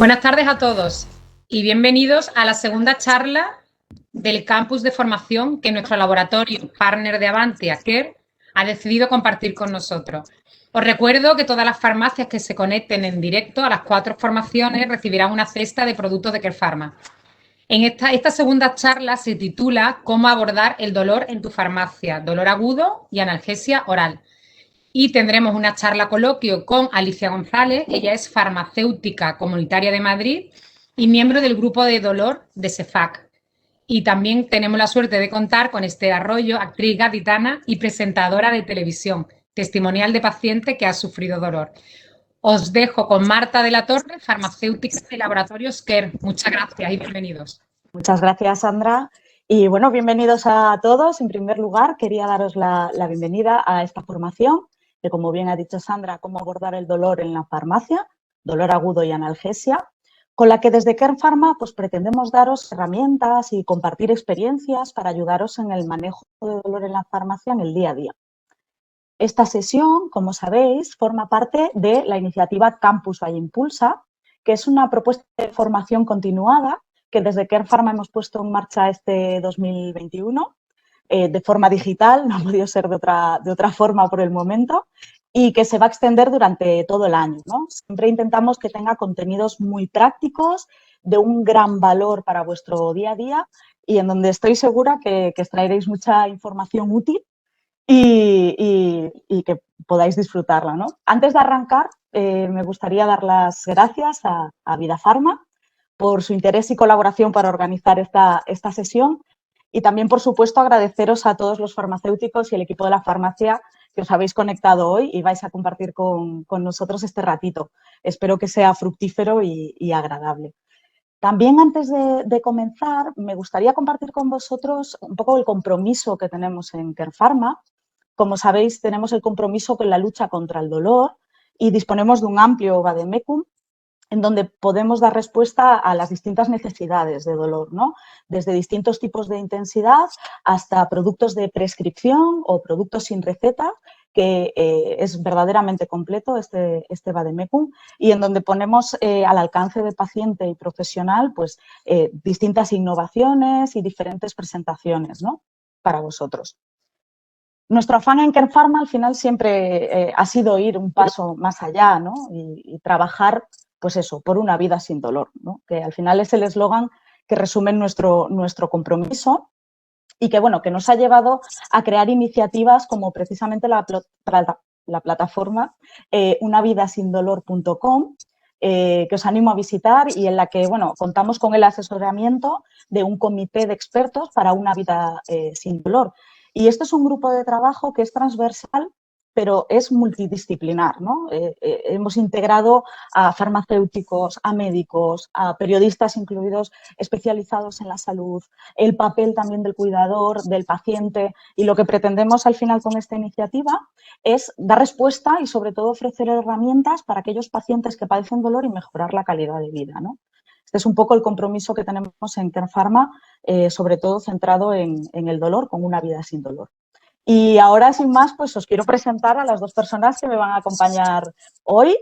Buenas tardes a todos y bienvenidos a la segunda charla del campus de formación que nuestro laboratorio partner de Avantia, Care, ha decidido compartir con nosotros. Os recuerdo que todas las farmacias que se conecten en directo a las 4 formaciones recibirán una cesta de productos de Care Pharma. En esta segunda charla se titula ¿Cómo abordar el dolor en tu farmacia? Dolor agudo y analgesia oral. Y tendremos una charla coloquio con Alicia González. Ella es farmacéutica comunitaria de Madrid y miembro del grupo de dolor de CEFAC. Y también tenemos la suerte de contar con Esther Arroyo, actriz gaditana y presentadora de televisión, testimonial de paciente que ha sufrido dolor. Os dejo con Marta de la Torre, farmacéutica de Laboratorios Care. Muchas gracias y bienvenidos. Muchas gracias, Sandra. Y bueno, bienvenidos a todos. En primer lugar, quería daros la bienvenida a esta formación, que como bien ha dicho Sandra, cómo abordar el dolor en la farmacia, dolor agudo y analgesia, con la que desde Care Pharma pues, pretendemos daros herramientas y compartir experiencias para ayudaros en el manejo de dolor en la farmacia en el día a día. Esta sesión, como sabéis, forma parte de la iniciativa Campus by Impulsa, que es una propuesta de formación continuada que desde Care Pharma hemos puesto en marcha este 2021 de forma digital, no ha podido ser de otra forma por el momento, y que se va a extender durante todo el año, ¿no? Siempre intentamos que tenga contenidos muy prácticos, de un gran valor para vuestro día a día y en donde estoy segura que extraeréis mucha información útil y que podáis disfrutarla, ¿no? Antes de arrancar, me gustaría dar las gracias a Vida Pharma por su interés y colaboración para organizar esta sesión y también, por supuesto, agradeceros a todos los farmacéuticos y el equipo de la farmacia que os habéis conectado hoy y vais a compartir con nosotros este ratito. Espero que sea fructífero y agradable. También, antes de comenzar, me gustaría compartir con vosotros un poco el compromiso que tenemos en Care Pharma. Como sabéis, tenemos el compromiso con la lucha contra el dolor y disponemos de un amplio vademecum en donde podemos dar respuesta a las distintas necesidades de dolor, ¿no? Desde distintos tipos de intensidad hasta productos de prescripción o productos sin receta, que es verdaderamente completo este vademecum y en donde ponemos al alcance del paciente y profesional pues, distintas innovaciones y diferentes presentaciones, ¿no? Para vosotros. Nuestro afán en Care Pharma al final siempre ha sido ir un paso más allá, ¿no? Y trabajar, pues eso, por una vida sin dolor, ¿no? Que al final es el eslogan que resume nuestro compromiso y que, bueno, que nos ha llevado a crear iniciativas como precisamente la plataforma unavidasindolor.com, que os animo a visitar y en la que, bueno, contamos con el asesoramiento de un comité de expertos para una vida sin dolor. Y esto es un grupo de trabajo que es transversal, pero es multidisciplinar, ¿no? Hemos integrado a farmacéuticos, a médicos, a periodistas incluidos especializados en la salud, el papel también del cuidador, del paciente, y lo que pretendemos al final con esta iniciativa es dar respuesta y sobre todo ofrecer herramientas para aquellos pacientes que padecen dolor y mejorar la calidad de vida, ¿no? Este es un poco el compromiso que tenemos en Care Pharma, sobre todo centrado en el dolor, con una vida sin dolor. Y ahora, sin más, pues os quiero presentar a las dos personas que me van a acompañar hoy,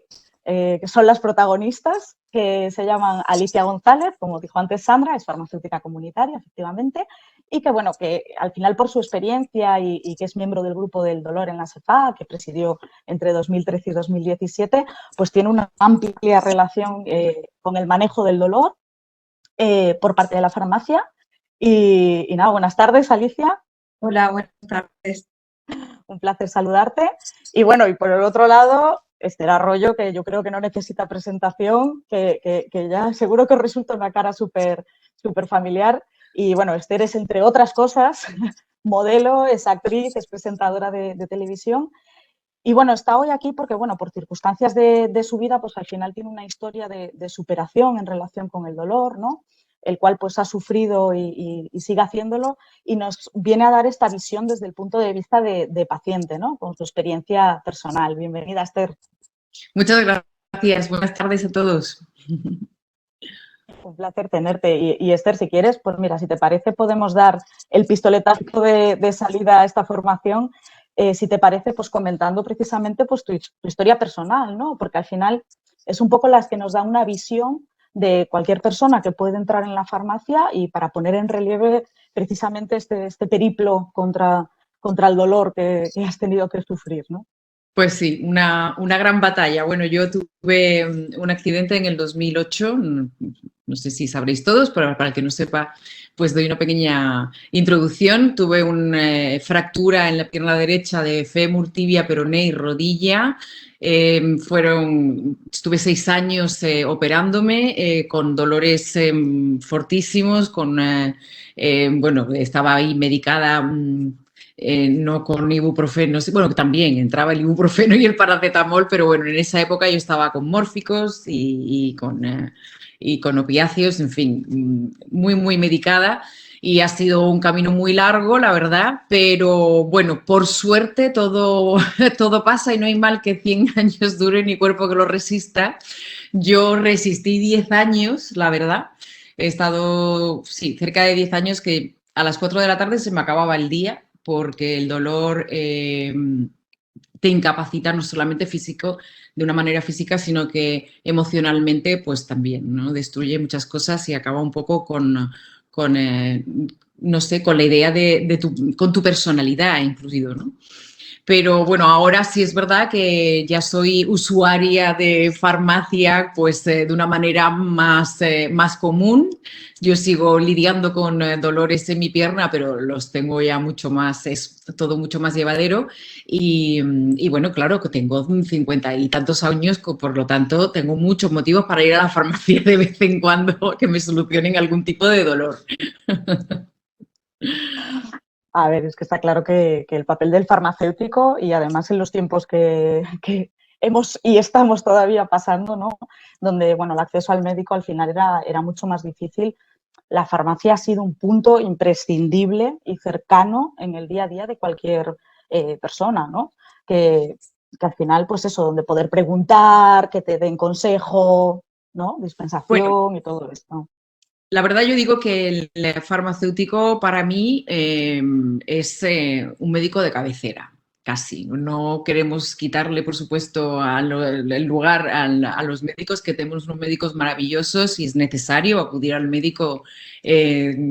que son las protagonistas, que se llaman Alicia González, como dijo antes Sandra, es farmacéutica comunitaria, efectivamente, y que, bueno, que al final por su experiencia y que es miembro del grupo del dolor en la SEFA, que presidió entre 2013 y 2017, pues tiene una amplia relación con el manejo del dolor por parte de la farmacia. Y nada, buenas tardes, Alicia. Hola, buenas tardes. Un placer saludarte. Y bueno, y por el otro lado, Esther Arroyo, que yo creo que no necesita presentación, que ya seguro que os resulta una cara súper familiar. Y bueno, Esther es, entre otras cosas, modelo, es actriz, es presentadora de televisión. Y bueno, está hoy aquí porque, bueno, por circunstancias de su vida, pues al final tiene una historia de superación en relación con el dolor, ¿no? El cual pues ha sufrido y sigue haciéndolo y nos viene a dar esta visión desde el punto de vista de paciente, ¿no? Con su experiencia personal. Bienvenida, Esther. Muchas gracias. Buenas tardes a todos. Un placer tenerte. Y Esther, si quieres, pues mira, si te parece, podemos dar el pistoletazo de salida a esta formación. Si te parece, pues comentando precisamente pues, tu historia personal, ¿no? Porque al final es un poco las que nos da una visión de cualquier persona que puede entrar en la farmacia y para poner en relieve precisamente este periplo contra el dolor que has tenido que sufrir, ¿no? Pues sí, una gran batalla. Bueno, yo tuve un accidente en el 2008, no sé si sabréis todos, pero para el que no sepa, pues doy una pequeña introducción. Tuve una fractura en la pierna derecha de fémur, tibia, peroné y rodilla. Estuve 6 años operándome con dolores fortísimos, bueno, estaba ahí medicada. No con ibuprofeno, bueno, también entraba el ibuprofeno y el paracetamol, pero bueno, en esa época yo estaba con mórficos y con opiáceos, en fin, muy, muy medicada. Y ha sido un camino muy largo, la verdad, pero bueno, por suerte todo, todo pasa y no hay mal que 100 años dure ni cuerpo que lo resista. Yo resistí 10 años, la verdad. He estado, sí, cerca de 10 años que a las 4 de la tarde se me acababa el día porque el dolor te incapacita no solamente físico, de una manera física, sino que emocionalmente pues también, ¿no? Destruye muchas cosas y acaba un poco con no sé, con la idea con tu personalidad incluido, ¿no? Pero bueno, ahora sí es verdad que ya soy usuaria de farmacia pues de una manera más común. Yo sigo lidiando con dolores en mi pierna, pero los tengo ya mucho más, es todo mucho más llevadero. Y bueno, claro que tengo 50 y tantos años, por lo tanto tengo muchos motivos para ir a la farmacia de vez en cuando que me solucionen algún tipo de dolor. A ver, es que está claro que el papel del farmacéutico y además en los tiempos que hemos y estamos todavía pasando, ¿no? Donde, bueno, el acceso al médico al final era mucho más difícil. La farmacia ha sido un punto imprescindible y cercano en el día a día de cualquier persona, ¿no? Que al final, pues eso, donde poder preguntar, que te den consejo, ¿no? Bueno, Dispensación y todo esto. la verdad yo digo que el farmacéutico para mí es un médico de cabecera, casi. No queremos quitarle, por supuesto, el lugar a los médicos, que tenemos unos médicos maravillosos y es necesario acudir al médico,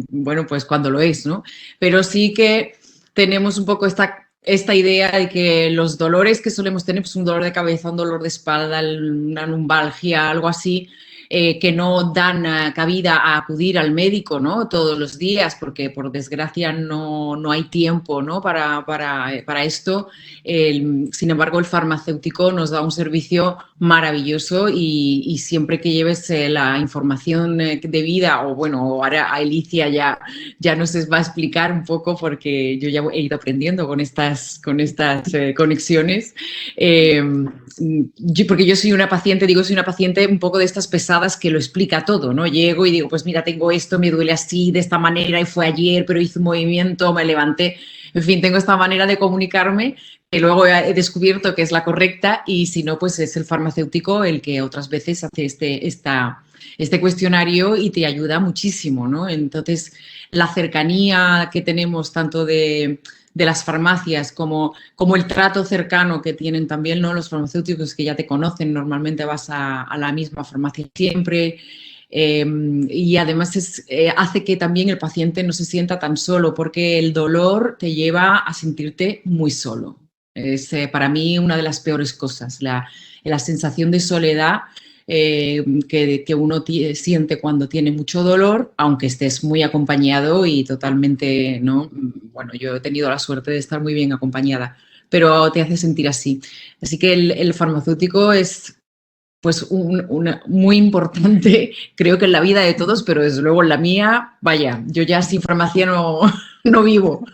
bueno, pues cuando lo es, ¿no? Pero sí que tenemos un poco esta idea de que los dolores que solemos tener, pues un dolor de cabeza, un dolor de espalda, una lumbalgia, algo así, que no dan cabida a acudir al médico, ¿no? Todos los días, porque por desgracia no hay tiempo, ¿no? Para esto. Sin embargo, el farmacéutico nos da un servicio maravilloso y siempre que lleves la información debida, o bueno, ahora a Alicia ya nos va a explicar un poco porque yo ya he ido aprendiendo con estas conexiones. Porque yo soy una paciente, soy una paciente un poco de estas pesadas que lo explica todo, ¿no? Llego y digo, pues mira, tengo esto, me duele así, de esta manera, y fue ayer, pero hice un movimiento, me levanté. En fin, tengo esta manera de comunicarme que luego he descubierto que es la correcta y si no, pues es el farmacéutico el que otras veces hace este cuestionario y te ayuda muchísimo, ¿no? Entonces, la cercanía que tenemos tanto de las farmacias como el trato cercano que tienen también, ¿no? Los farmacéuticos que ya te conocen, normalmente vas a la misma farmacia siempre. Y además hace que también el paciente no se sienta tan solo, porque el dolor te lleva a sentirte muy solo. Es para mí una de las peores cosas, la sensación de soledad que uno siente cuando tiene mucho dolor, aunque estés muy acompañado y totalmente, ¿no? Bueno, yo he tenido la suerte de estar muy bien acompañada, pero te hace sentir así. Así que el farmacéutico es pues muy importante, creo que en la vida de todos, pero desde luego en la mía, vaya, yo ya sin farmacia no vivo.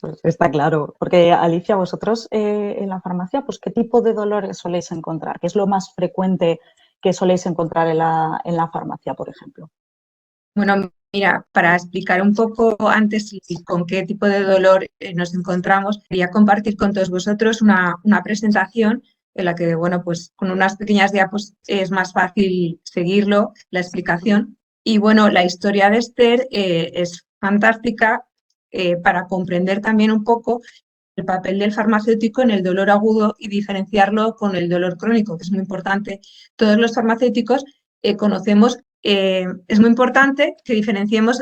Pues está claro, porque Alicia, vosotros en la farmacia, pues ¿qué tipo de dolores soléis encontrar? ¿Qué es lo más frecuente que soléis encontrar en la farmacia, por ejemplo? Bueno, mira, para explicar un poco antes con qué tipo de dolor nos encontramos, quería compartir con todos vosotros una presentación en la que, bueno, pues con unas pequeñas diapos es más fácil seguirlo, la explicación. Y bueno, la historia de Esther es fantástica para comprender también un poco el papel del farmacéutico en el dolor agudo y diferenciarlo con el dolor crónico, que es muy importante. Todos los farmacéuticos conocemos, es muy importante que diferenciemos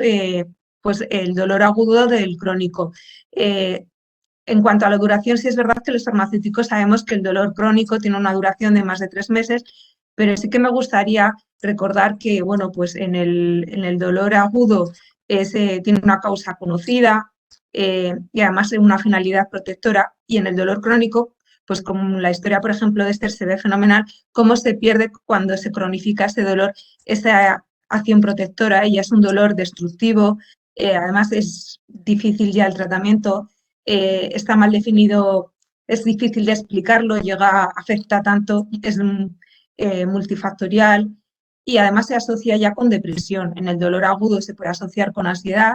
pues el dolor agudo del crónico. En cuanto a la duración, sí es verdad que los farmacéuticos sabemos que el dolor crónico tiene una duración de más de 3 meses, pero sí que me gustaría recordar que, bueno, pues en el dolor agudo tiene una causa conocida y además una finalidad protectora, y en el dolor crónico, pues como la historia, por ejemplo, de Esther se ve fenomenal, cómo se pierde cuando se cronifica ese dolor, esa acción protectora, y ya es un dolor destructivo, además es difícil ya el tratamiento, está mal definido, es difícil de explicarlo, afecta tanto, es multifactorial y además se asocia ya con depresión. En el dolor agudo se puede asociar con ansiedad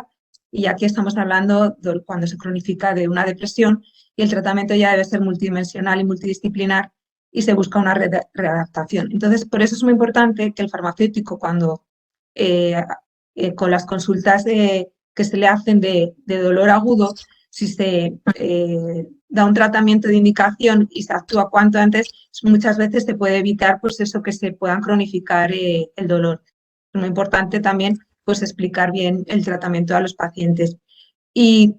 y aquí estamos hablando de cuando se cronifica de una depresión y el tratamiento ya debe ser multidimensional y multidisciplinar y se busca una readaptación. Entonces, por eso es muy importante que el farmacéutico cuando con las consultas que se le hacen de dolor agudo, si se da un tratamiento de indicación y se actúa cuanto antes, muchas veces se puede evitar pues eso, que se puedan cronificar el dolor. Es muy importante también pues explicar bien el tratamiento a los pacientes. Y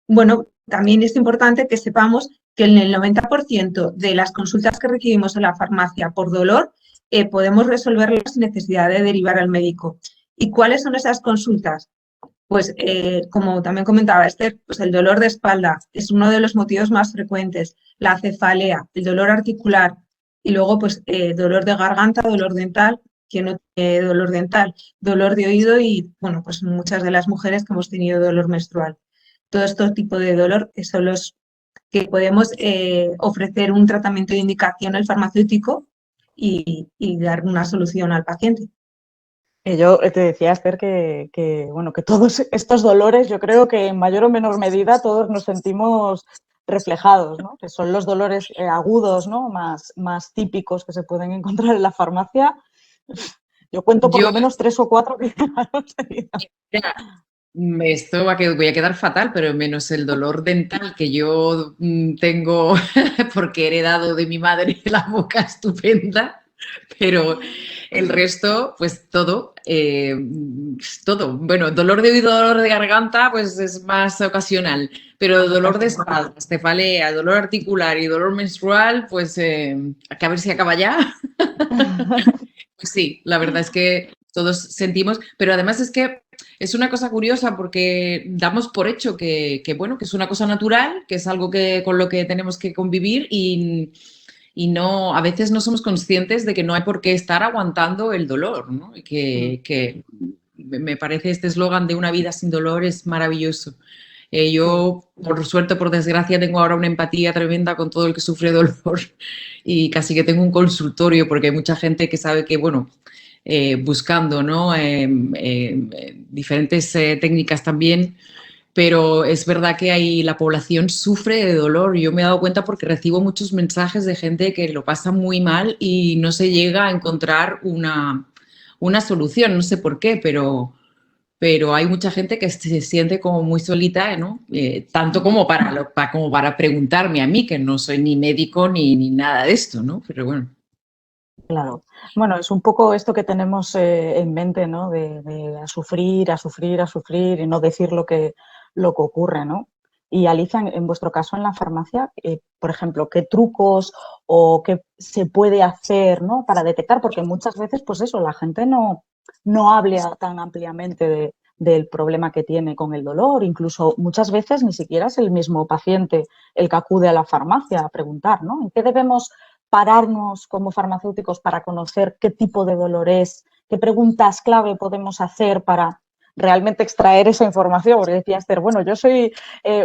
bueno, también es importante que sepamos que en el 90% de las consultas que recibimos en la farmacia por dolor podemos resolverlas sin necesidad de derivar al médico. ¿Y cuáles son esas consultas? Pues como también comentaba Esther, pues el dolor de espalda es uno de los motivos más frecuentes, la cefalea, el dolor articular y luego pues dolor de garganta, dolor dental, quien no tiene dolor dental, dolor de oído y bueno, pues muchas de las mujeres que hemos tenido dolor menstrual. Todo este tipo de dolor son los que podemos ofrecer un tratamiento de indicación al farmacéutico y dar una solución al paciente. Yo te decía, Esther, bueno, que todos estos dolores, yo creo que en mayor o menor medida todos nos sentimos reflejados, ¿no? Que son los dolores agudos, ¿no? Más típicos que se pueden encontrar en la farmacia. Yo cuento por lo menos 3 o 4 que esto voy a quedar fatal, pero menos el dolor dental que yo tengo porque he heredado de mi madre la boca estupenda, pero el resto, pues todo. Bueno, dolor de oído, dolor de garganta, pues es más ocasional, pero dolor de espalda, cefalea, dolor articular y dolor menstrual, pues que a ver si acaba ya. Pues sí, la verdad es que todos sentimos, pero además es que es una cosa curiosa porque damos por hecho bueno, que es una cosa natural, que es algo con lo que tenemos que convivir y no, a veces no somos conscientes de que no hay por qué estar aguantando el dolor, ¿no? Y que me parece este eslogan de una vida sin dolor es maravilloso. Yo, por suerte, por desgracia, tengo ahora una empatía tremenda con todo el que sufre dolor y casi que tengo un consultorio porque hay mucha gente que sabe que, bueno, buscando, ¿no? Diferentes técnicas también, pero es verdad que la población sufre de dolor. Yo me he dado cuenta porque recibo muchos mensajes de gente que lo pasa muy mal y no se llega a encontrar una solución, no sé por qué, pero hay mucha gente que se siente como muy solita, ¿no? Tanto como para preguntarme a mí, que no soy ni médico ni nada de esto, ¿no? Pero bueno. Claro. Bueno, es un poco esto que tenemos en mente, ¿no? De a sufrir y no decir lo que ocurre, ¿no? Y Alicia, en vuestro caso en la farmacia, por ejemplo, ¿qué trucos o qué se puede hacer, ¿no? Para detectar? Porque muchas veces, pues eso, la gente no habla tan ampliamente del problema que tiene con el dolor. Incluso muchas veces ni siquiera es el mismo paciente el que acude a la farmacia a preguntar, ¿no? ¿En qué debemos pararnos como farmacéuticos para conocer qué tipo de dolor es? ¿Qué preguntas clave podemos hacer para realmente extraer esa información? Porque decía Esther, bueno, yo soy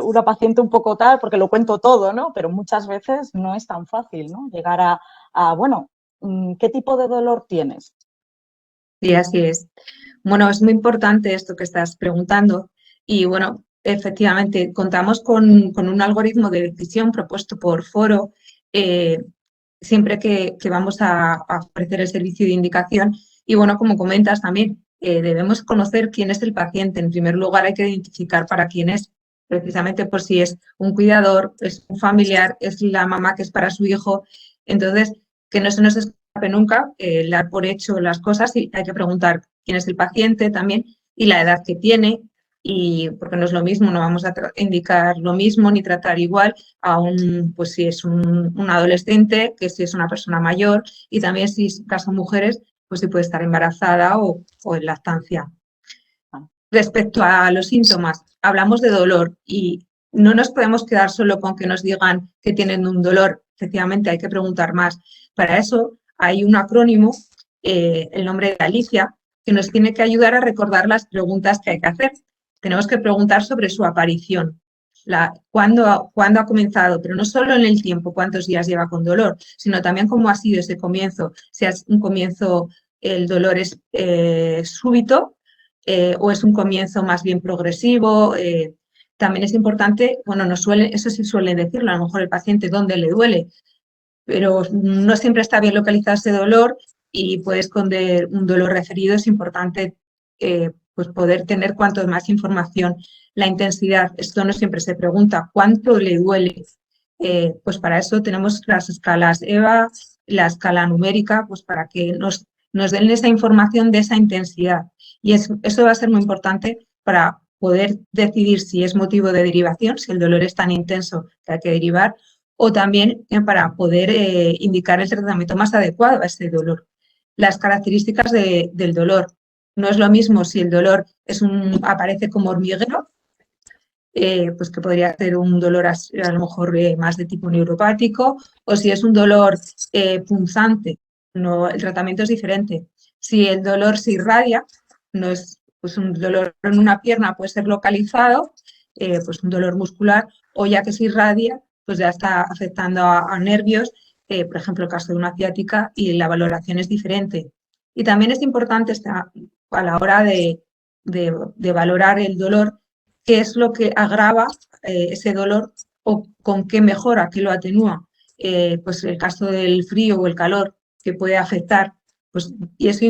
una paciente un poco tal porque lo cuento todo, ¿no? Pero muchas veces no es tan fácil, ¿no? Llegar bueno, ¿qué tipo de dolor tienes? Sí, así es. Bueno, es muy importante esto que estás preguntando y bueno, efectivamente, contamos con un algoritmo de decisión propuesto por Foro siempre que vamos a ofrecer el servicio de indicación y bueno, como comentas también, debemos conocer quién es el paciente. En primer lugar, hay que identificar para quién es. precisamente por si es un cuidador, es un familiar, es la mamá que es para su hijo. Entonces, que no se nos escape nunca dar por hecho las cosas y hay que preguntar quién es el paciente también y la edad que tiene, y porque no es lo mismo, no vamos a indicar lo mismo ni tratar igual a pues si es un adolescente que si es una persona mayor, y también si es caso mujeres, pues si puede estar embarazada o en lactancia. Respecto a los síntomas, hablamos de dolor y no nos podemos quedar solo con que nos digan que tienen un dolor, efectivamente hay que preguntar más. Para eso hay un acrónimo, el nombre de Alicia, que nos tiene que ayudar a recordar las preguntas que hay que hacer. Tenemos que preguntar sobre su aparición, cuándo ha comenzado, pero no solo en el tiempo, cuántos días lleva con dolor, sino también cómo ha sido ese comienzo. Si es un comienzo, el dolor es súbito, o es un comienzo más bien progresivo. También es importante, bueno, eso sí suele decirlo, a lo mejor el paciente dónde le duele, pero no siempre está bien localizar ese dolor y puede esconder un dolor referido. Es importante pues poder tener cuanto más información. La intensidad, esto no siempre se pregunta, ¿cuánto le duele? Pues para eso tenemos las escalas EVA, la escala numérica, pues para que nos den esa información de esa intensidad. Y eso va a ser muy importante para poder decidir si es motivo de derivación, si el dolor es tan intenso que hay que derivar, o también para poder indicar el tratamiento más adecuado a ese dolor. Las características del dolor. No es lo mismo si el dolor aparece como hormiguero, pues que podría ser un dolor a lo mejor más de tipo neuropático, o si es un dolor punzante, el tratamiento es diferente. Si el dolor se irradia, no es pues un dolor en una pierna, puede ser localizado, pues un dolor muscular, o ya que se irradia, pues ya está afectando a nervios, por ejemplo, el caso de una ciática, y la valoración es diferente. Y también es importante a la hora de valorar el dolor, qué es lo que agrava ese dolor o con qué mejora, qué lo atenúa. Pues el caso del frío o el calor que puede afectar, pues, y eso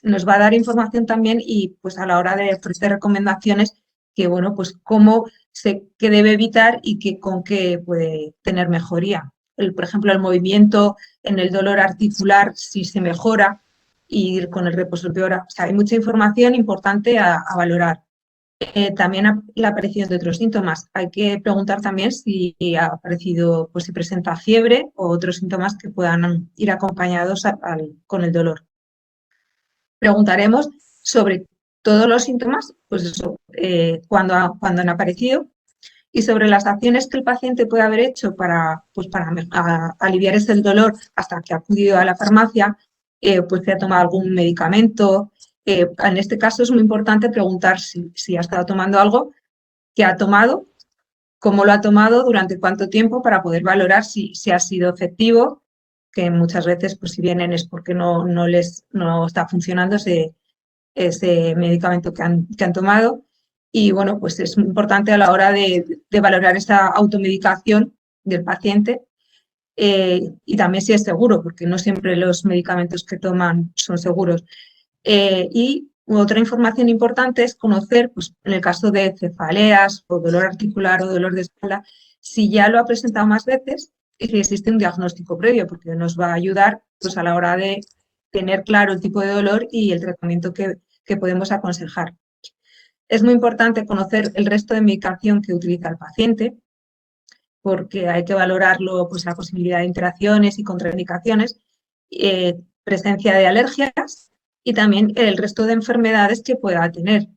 nos va a dar información también, y pues a la hora de ofrecer recomendaciones que, bueno, pues qué debe evitar y con qué puede tener mejoría. Por ejemplo, el movimiento en el dolor articular, si se mejora, y ir con el reposo peora. O sea, hay mucha información importante a valorar. También la aparición de otros síntomas. Hay que preguntar también si ha aparecido, pues si presenta fiebre o otros síntomas que puedan ir acompañados con el dolor. Preguntaremos sobre todos los síntomas, pues eso, cuando han aparecido, y sobre las acciones que el paciente puede haber hecho para aliviar ese dolor hasta que ha acudido a la farmacia, pues si ha tomado algún medicamento. En este caso es muy importante preguntar si ha estado tomando algo, qué ha tomado, cómo lo ha tomado, durante cuánto tiempo, para poder valorar si ha sido efectivo, que muchas veces, pues si vienen es porque no está funcionando ese medicamento que han tomado. Y bueno, pues es muy importante a la hora de valorar esa automedicación del paciente, y también si es seguro, porque no siempre los medicamentos que toman son seguros. Y otra información importante es conocer, pues en el caso de cefaleas o dolor articular o dolor de espalda, si ya lo ha presentado más veces y si existe un diagnóstico previo, porque nos va a ayudar pues a la hora de tener claro el tipo de dolor y el tratamiento que podemos aconsejar. Es muy importante conocer el resto de medicación que utiliza el paciente, porque hay que valorarlo, pues la posibilidad de interacciones y contraindicaciones, presencia de alergias y también el resto de enfermedades que pueda tener.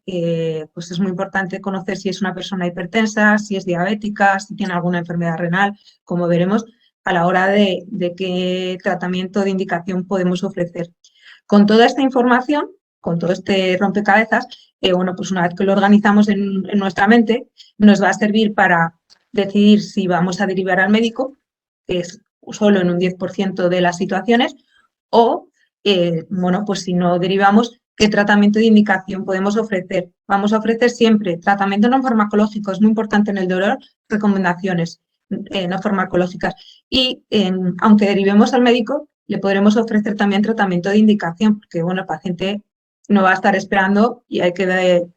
Pues es muy importante conocer si es una persona hipertensa, si es diabética, si tiene alguna enfermedad renal, como veremos a la hora de qué tratamiento de indicación podemos ofrecer. Con toda esta información, con todo este rompecabezas, bueno, pues una vez que lo organizamos en nuestra mente, nos va a servir para decidir si vamos a derivar al médico, que es solo en un 10% de las situaciones, o, bueno, pues si no derivamos, ¿qué tratamiento de indicación podemos ofrecer? Vamos a ofrecer siempre tratamiento no farmacológico, es muy importante en el dolor, recomendaciones no farmacológicas. Y aunque derivemos al médico, le podremos ofrecer también tratamiento de indicación, porque, bueno, el paciente no va a estar esperando y hay que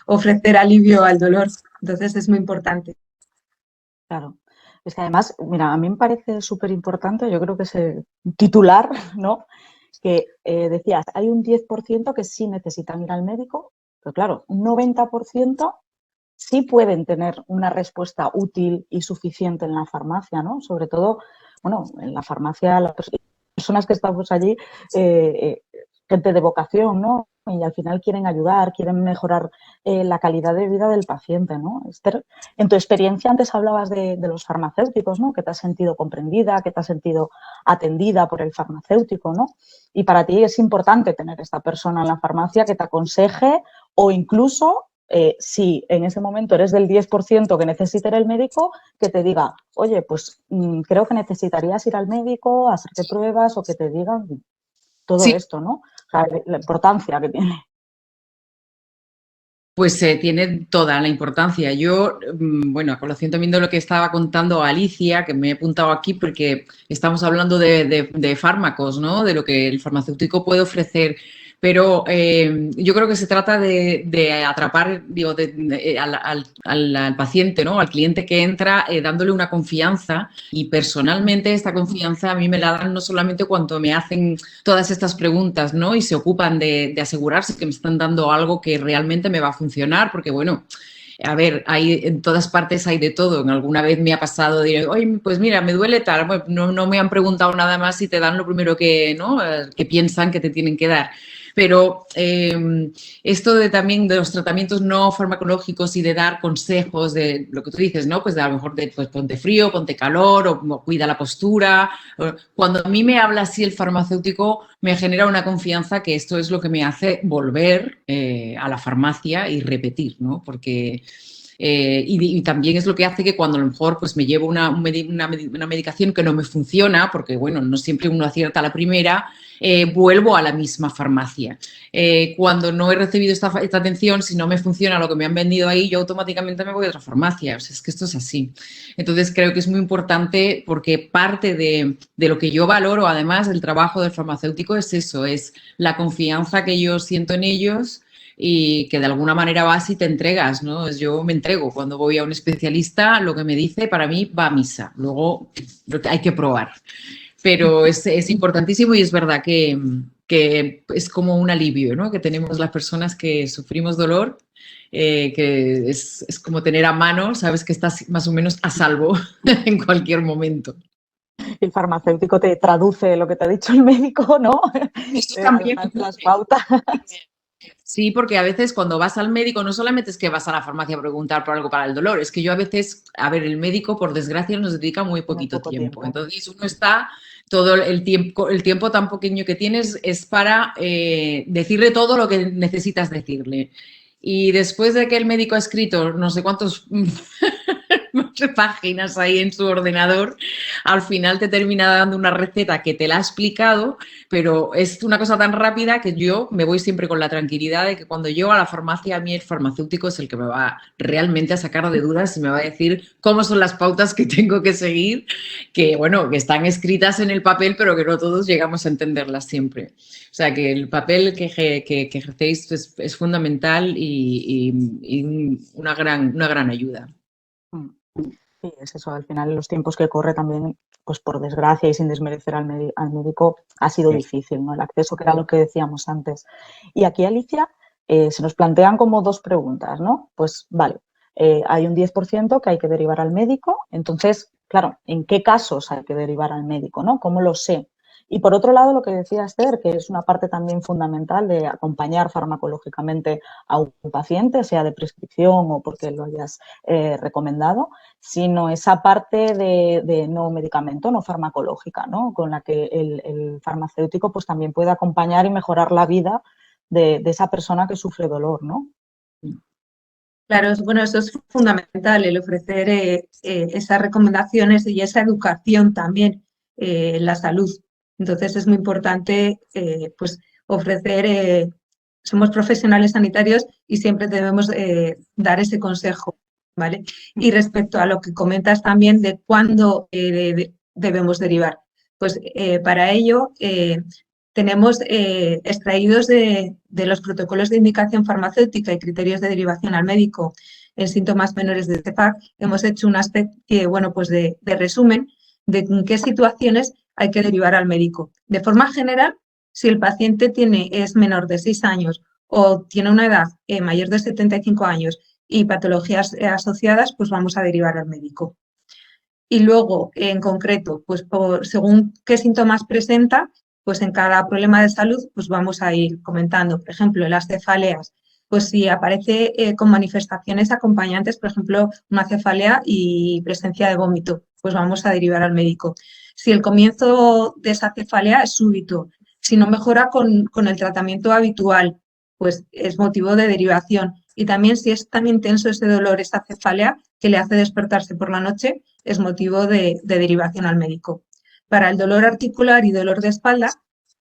ofrecer alivio al dolor. Entonces es muy importante. Claro. Es que además, mira, a mí me parece súper importante, yo creo que es el titular, ¿no? Que decías, hay un 10% que sí necesitan ir al médico, pero claro, un 90% sí pueden tener una respuesta útil y suficiente en la farmacia, ¿no? Sobre todo, bueno, en la farmacia, las personas que estamos allí, gente de vocación, ¿no? Y al final quieren ayudar, quieren mejorar la calidad de vida del paciente, ¿no? Esther, en tu experiencia antes hablabas de los farmacéuticos, ¿no? Que te has sentido comprendida, que te has sentido atendida por el farmacéutico, ¿no? Y para ti es importante tener esta persona en la farmacia que te aconseje o incluso si en ese momento eres del 10% que necesita ir al médico, que te diga, oye, pues creo que necesitarías ir al médico, hacerte pruebas o que te digan todo Sí, esto, ¿no? O sea, la importancia que tiene. pues tiene toda la importancia. Yo, bueno, a colación también de lo que estaba contando Alicia, que me he apuntado aquí porque estamos hablando de fármacos, ¿no? De lo que el farmacéutico puede ofrecer. Pero yo creo que se trata de atrapar, digo, al paciente, ¿no? Al cliente que entra, dándole una confianza. Y personalmente esta confianza a mí me la dan no solamente cuando me hacen todas estas preguntas, ¿no? Y se ocupan de asegurarse que me están dando algo que realmente me va a funcionar, porque bueno, a ver, hay, en todas partes hay de todo. En alguna vez me ha pasado de, oye, pues mira, me duele tal, bueno, no me han preguntado nada más y te dan lo primero que, ¿no? Que piensan que te tienen que dar. Pero esto de también de los tratamientos no farmacológicos y de dar consejos de lo que tú dices, ¿no? Pues de a lo mejor de pues, ponte frío, ponte calor o cuida la postura. Cuando a mí me habla así el farmacéutico, me genera una confianza que esto es lo que me hace volver a la farmacia y repetir, ¿no? Porque y también es lo que hace que cuando a lo mejor pues me llevo una medicación que no me funciona, porque bueno, no siempre uno acierta a la primera, vuelvo a la misma farmacia. Cuando no he recibido esta atención, si no me funciona lo que me han vendido ahí, yo automáticamente me voy a otra farmacia. O sea, es que esto es así. Entonces creo que es muy importante porque parte de lo que yo valoro, además del trabajo del farmacéutico, es eso, es la confianza que yo siento en ellos y que de alguna manera vas y te entregas, ¿no? Yo me entrego. Cuando voy a un especialista, lo que me dice para mí va a misa. Luego hay que probar. Pero es importantísimo y es verdad que es como un alivio, ¿no? Que tenemos las personas que sufrimos dolor, que es como tener a mano, sabes que estás más o menos a salvo en cualquier momento. El farmacéutico te traduce lo que te ha dicho el médico, ¿no? Esto Te da también. las pautas. Sí, porque a veces cuando vas al médico no solamente es que vas a la farmacia a preguntar por algo para el dolor, es que yo a veces, a ver, el médico por desgracia nos dedica muy poquito Poco tiempo. tiempo. Entonces uno está todo el tiempo tan pequeño que tienes es para decirle todo lo que necesitas decirle. Y después de que el médico ha escrito no sé cuántos páginas ahí en su ordenador, al final te termina dando una receta que te la ha explicado, pero es una cosa tan rápida que yo me voy siempre con la tranquilidad de que cuando llego a la farmacia, a mí el farmacéutico es el que me va realmente a sacar de dudas y me va a decir cómo son las pautas que tengo que seguir, que bueno, que están escritas en el papel, pero que no todos llegamos a entenderlas siempre. O sea, que el papel que ejercéis es fundamental y una gran ayuda. Sí, es eso. Al final, los tiempos que corre también, pues por desgracia y sin desmerecer al médico, ha sido difícil, ¿no? El acceso, que era lo que decíamos antes. Y aquí, Alicia, se nos plantean como dos preguntas, ¿no? Pues vale, hay un 10% que hay que derivar al médico. Entonces, claro, ¿en qué casos hay que derivar al médico, ¿no? ¿Cómo lo sé? Y por otro lado, lo que decía Esther, que es una parte también fundamental de acompañar farmacológicamente a un paciente, sea de prescripción o porque lo hayas recomendado, sino esa parte de no medicamento, no farmacológica, ¿no? Con la que el farmacéutico pues también puede acompañar y mejorar la vida de esa persona que sufre dolor, ¿no? Claro, bueno, eso es fundamental, el ofrecer esas recomendaciones y esa educación también en la salud. Entonces es muy importante pues ofrecer, somos profesionales sanitarios y siempre debemos dar ese consejo, ¿vale? Y respecto a lo que comentas también de cuándo debemos derivar, pues para ello tenemos extraídos de los protocolos de indicación farmacéutica y criterios de derivación al médico en síntomas menores de CEPAC, hemos hecho una especie, bueno, pues de resumen de en qué situaciones hay que derivar al médico. De forma general, si el paciente es menor de 6 años o tiene una edad mayor de 75 años y patologías asociadas, pues vamos a derivar al médico. Y luego, en concreto, pues según qué síntomas presenta, pues en cada problema de salud, pues vamos a ir comentando. Por ejemplo, las cefaleas, pues si aparece con manifestaciones acompañantes, por ejemplo, una cefalea y presencia de vómito, pues vamos a derivar al médico. Si el comienzo de esa cefalea es súbito, si no mejora con el tratamiento habitual, pues es motivo de derivación. Y también si es tan intenso ese dolor, esa cefalea, que le hace despertarse por la noche, es motivo de derivación al médico. Para el dolor articular y dolor de espalda,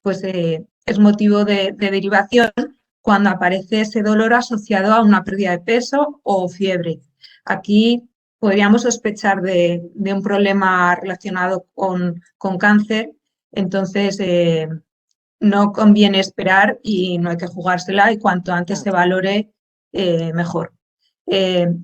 pues es motivo de derivación cuando aparece ese dolor asociado a una pérdida de peso o fiebre. Aquí podríamos sospechar de un problema relacionado con cáncer, entonces no conviene esperar y no hay que jugársela, y cuanto antes se valore, mejor.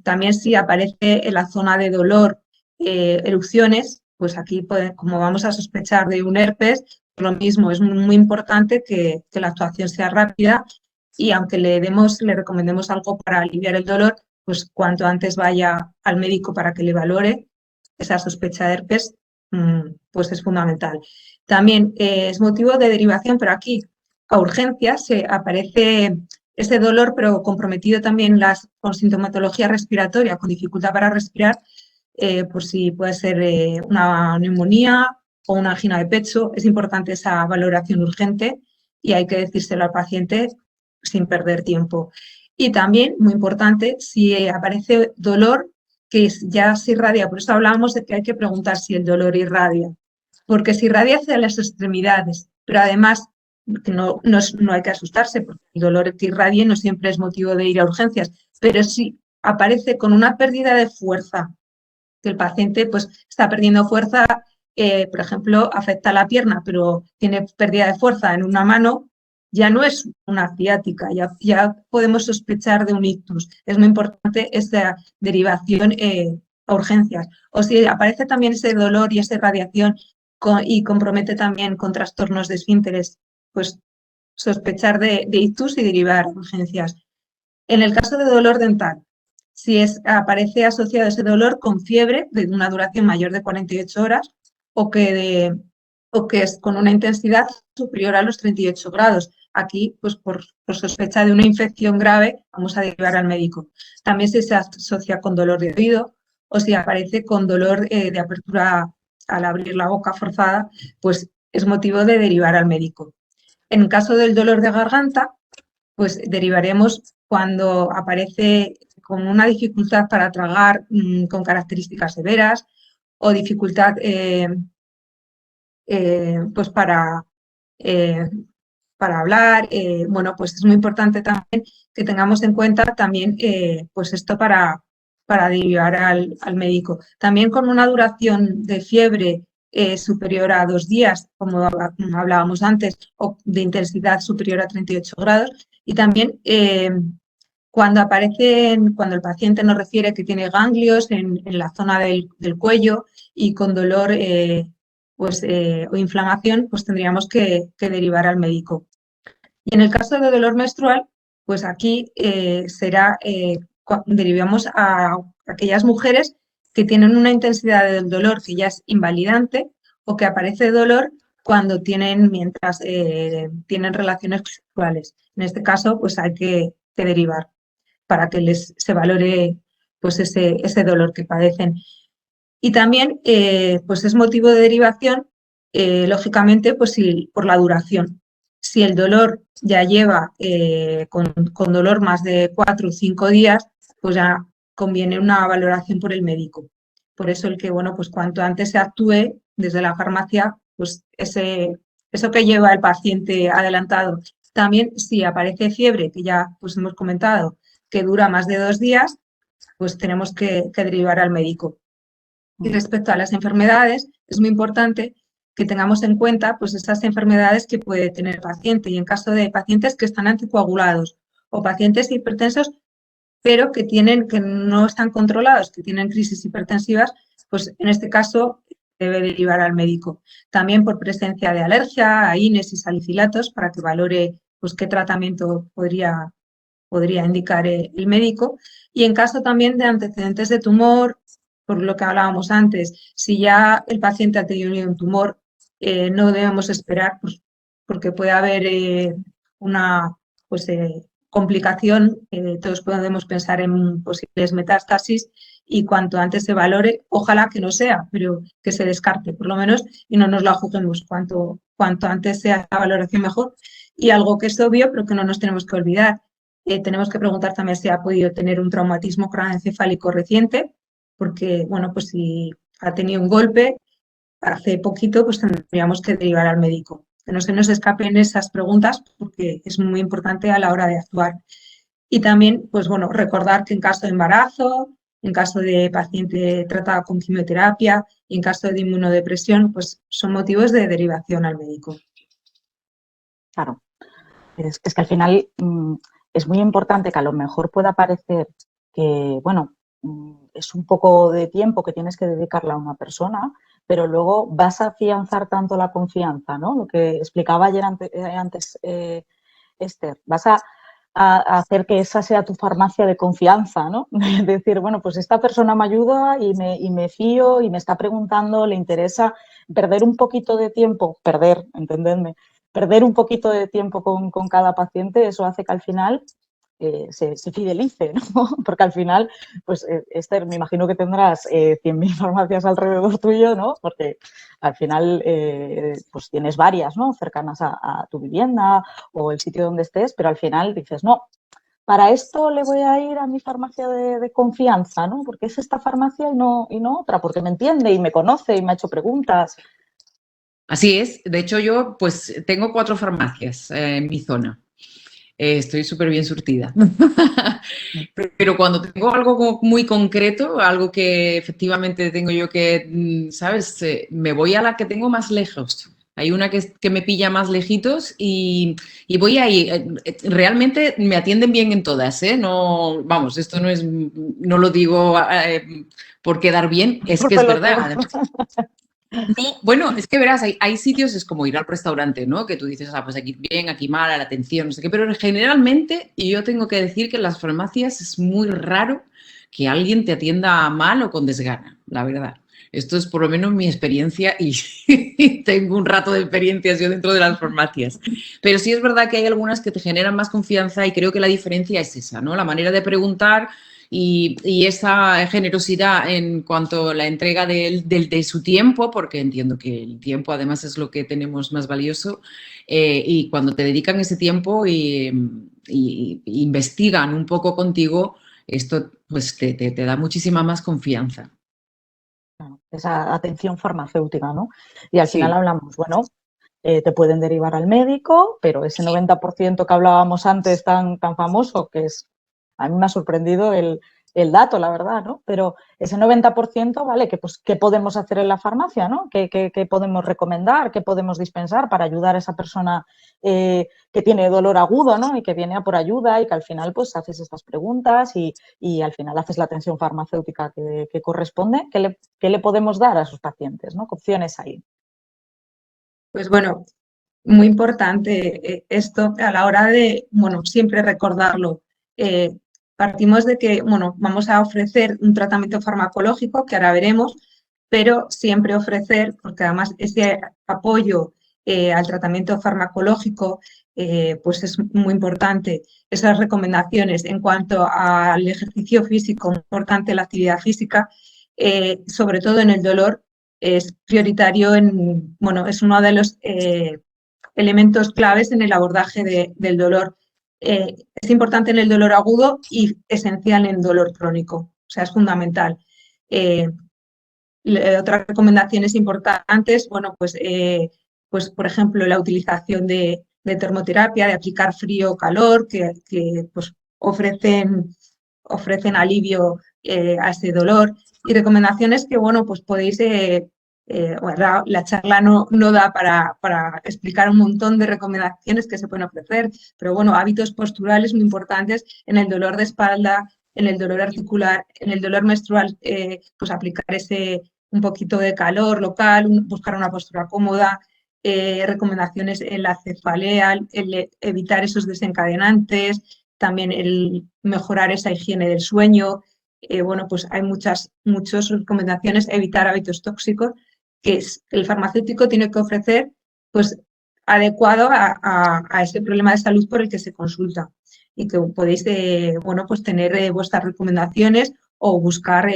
También si aparece en la zona de dolor erupciones, pues aquí, como vamos a sospechar de un herpes, lo mismo, es muy importante que la actuación sea rápida, y aunque le recomendemos algo para aliviar el dolor, pues cuanto antes vaya al médico para que le valore esa sospecha de herpes, pues es fundamental. También es motivo de derivación, pero aquí a urgencias aparece ese dolor, pero comprometido también con sintomatología respiratoria, con dificultad para respirar, por si puede ser una neumonía o una angina de pecho. Es importante esa valoración urgente y hay que decírselo al paciente sin perder tiempo. Y también, muy importante, si aparece dolor que ya se irradia, por eso hablábamos de que hay que preguntar si el dolor irradia, porque si irradia hacia las extremidades, pero además que no hay que asustarse, porque el dolor que irradie no siempre es motivo de ir a urgencias, pero si aparece con una pérdida de fuerza, que el paciente pues está perdiendo fuerza, por ejemplo, afecta a la pierna, pero tiene pérdida de fuerza en una mano, ya no es una ciática, ya podemos sospechar de un ictus. Es muy importante esta derivación a urgencias. O si aparece también ese dolor y esa irradiación y compromete también con trastornos de esfínteres, pues sospechar de ictus y derivar a urgencias. En el caso de dolor dental, si aparece asociado ese dolor con fiebre de una duración mayor de 48 horas o que es con una intensidad superior a los 38 grados. Aquí, pues por sospecha de una infección grave, vamos a derivar al médico. También si se asocia con dolor de oído o si aparece con dolor de apertura al abrir la boca forzada, pues es motivo de derivar al médico. En caso del dolor de garganta, pues derivaremos cuando aparece con una dificultad para tragar con características severas o dificultad pues para hablar. Bueno, pues es muy importante también que tengamos en cuenta también pues esto para derivar al médico. También con una duración de fiebre superior a 2 días, como hablábamos antes, o de intensidad superior a 38 grados. Y también cuando el paciente nos refiere que tiene ganglios en la zona del cuello y con dolor o inflamación, pues tendríamos que derivar al médico. Y en el caso de dolor menstrual, pues aquí derivamos a aquellas mujeres que tienen una intensidad del dolor que ya es invalidante o que aparece dolor mientras tienen relaciones sexuales. En este caso, pues hay que derivar para que se valore pues ese dolor que padecen. Y también pues es motivo de derivación, lógicamente, pues por la duración. Si el dolor ya lleva con dolor más de 4 o 5 días, pues ya conviene una valoración por el médico. Por eso bueno, pues cuanto antes se actúe desde la farmacia, pues eso que lleva el paciente adelantado. También si aparece fiebre, que ya pues hemos comentado, que dura más de 2 días, pues tenemos que derivar al médico. Y respecto a las enfermedades, es muy importante que tengamos en cuenta pues esas enfermedades que puede tener el paciente y en caso de pacientes que están anticoagulados o pacientes hipertensos pero que no están controlados, que tienen crisis hipertensivas, pues en este caso debe derivar al médico. También por presencia de alergia, a INES y salicilatos para que valore pues qué tratamiento podría indicar el médico. Y en caso también de antecedentes de tumor, por lo que hablábamos antes, si ya el paciente ha tenido un tumor, no debemos esperar pues, porque puede haber una complicación. Todos podemos pensar en posibles metástasis y cuanto antes se valore, ojalá que no sea, pero que se descarte por lo menos y no nos la juguemos. Cuanto antes sea la valoración mejor. Y algo que es obvio, pero que no nos tenemos que olvidar, tenemos que preguntar también si ha podido tener un traumatismo craneoencefálico reciente, porque, bueno, pues si ha tenido un golpe hace poquito, pues tendríamos que derivar al médico. Que no se nos escapen esas preguntas porque es muy importante a la hora de actuar. Y también, pues bueno, recordar que en caso de embarazo, en caso de paciente tratado con quimioterapia y en caso de inmunodepresión, pues son motivos de derivación al médico. Claro, es que al final es muy importante que a lo mejor pueda parecer que, bueno, es un poco de tiempo que tienes que dedicarle a una persona, pero luego vas a afianzar tanto la confianza, ¿no? Lo que explicaba ayer antes Esther, vas a hacer que esa sea tu farmacia de confianza, ¿no? Decir, bueno, pues esta persona me ayuda y me fío y me está preguntando, le interesa perder un poquito de tiempo, entendedme, perder un poquito de tiempo con cada paciente, eso hace que al final se fidelice, ¿no? Porque al final, pues Esther, me imagino que tendrás 100.000 farmacias alrededor tuyo, ¿no? Porque al final pues tienes varias, ¿no? Cercanas a tu vivienda o el sitio donde estés, pero al final dices, no, para esto le voy a ir a mi farmacia de confianza, ¿no? Porque es esta farmacia y no otra, porque me entiende y me conoce y me ha hecho preguntas. Así es. De hecho, yo pues tengo 4 farmacias en mi zona. Estoy súper bien surtida. Pero cuando tengo algo muy concreto, algo que efectivamente tengo yo que, ¿sabes? Me voy a la que tengo más lejos. Hay una que me pilla más lejitos y voy ahí. Realmente me atienden bien en todas, ¿eh? No, vamos, esto no lo digo por quedar bien, es que es verdad. No, bueno, es que verás, hay sitios, es como ir al restaurante, ¿no? Que tú dices, pues aquí bien, aquí mal, la atención, no sé qué, pero generalmente, y yo tengo que decir que en las farmacias es muy raro que alguien te atienda mal o con desgana, la verdad. Esto es por lo menos mi experiencia y tengo un rato de experiencia yo dentro de las farmacias. Pero sí es verdad que hay algunas que te generan más confianza y creo que la diferencia es esa, ¿no? La manera de preguntar y esa generosidad en cuanto a la entrega de su tiempo, porque entiendo que el tiempo además es lo que tenemos más valioso, y cuando te dedican ese tiempo y investigan un poco contigo, esto pues te da muchísima más confianza. Esa atención farmacéutica, ¿no? Y al final hablamos, bueno, te pueden derivar al médico, pero ese 90% que hablábamos antes tan famoso, que es, a mí me ha sorprendido el dato, la verdad, ¿no? Pero ese 90%, ¿vale? Pues, ¿qué podemos hacer en la farmacia, ¿no? ¿Qué podemos recomendar? ¿Qué podemos dispensar para ayudar a esa persona que tiene dolor agudo, ¿no? Y que viene a por ayuda y que al final, pues, haces estas preguntas y al final haces la atención farmacéutica que corresponde. ¿Qué le podemos dar a sus pacientes, ¿no? ¿Qué opciones hay? Pues bueno, muy importante esto a la hora de, bueno, siempre recordarlo. Partimos de que, bueno, vamos a ofrecer un tratamiento farmacológico, que ahora veremos, pero siempre ofrecer, porque además ese apoyo al tratamiento farmacológico, pues es muy importante. Esas recomendaciones en cuanto al ejercicio físico, importante la actividad física, sobre todo en el dolor, es prioritario bueno, es uno de los elementos claves en el abordaje del dolor. Es importante en el dolor agudo y esencial en el dolor crónico, o sea, es fundamental. Otras recomendaciones importantes, bueno, pues por ejemplo, la utilización de termoterapia, de aplicar frío o calor, que pues, ofrecen alivio a ese dolor. Y recomendaciones que, bueno, pues podéis Bueno, la charla no da para explicar un montón de recomendaciones que se pueden ofrecer, pero bueno, hábitos posturales muy importantes en el dolor de espalda, en el dolor articular, en el dolor menstrual, pues aplicar un poquito de calor local, buscar una postura cómoda, recomendaciones en la cefalea, el evitar esos desencadenantes, también el mejorar esa higiene del sueño. Bueno, pues hay muchas recomendaciones, evitar hábitos tóxicos, que el farmacéutico tiene que ofrecer pues adecuado a ese problema de salud por el que se consulta, y que podéis bueno, pues tener vuestras recomendaciones o buscar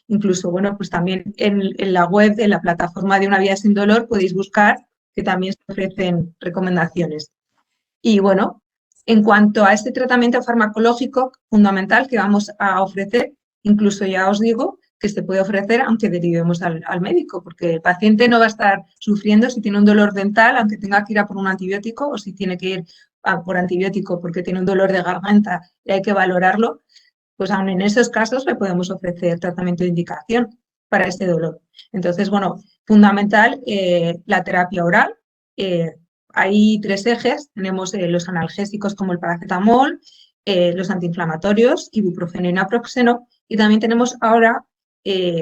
incluso, bueno, pues también en la web, en la plataforma de Una Vida Sin Dolor, podéis buscar que también se ofrecen recomendaciones. Y bueno, en cuanto a este tratamiento farmacológico fundamental que vamos a ofrecer, incluso ya os digo que se puede ofrecer aunque derivemos al médico, porque el paciente no va a estar sufriendo si tiene un dolor dental, aunque tenga que ir a por un antibiótico, o si tiene que ir a por antibiótico porque tiene un dolor de garganta y hay que valorarlo, pues aún en esos casos le podemos ofrecer tratamiento de indicación para este dolor. Entonces, bueno, fundamental la terapia oral. Hay 3 ejes, tenemos los analgésicos como el paracetamol, los antiinflamatorios, ibuprofeno y naproxeno, y también tenemos ahora,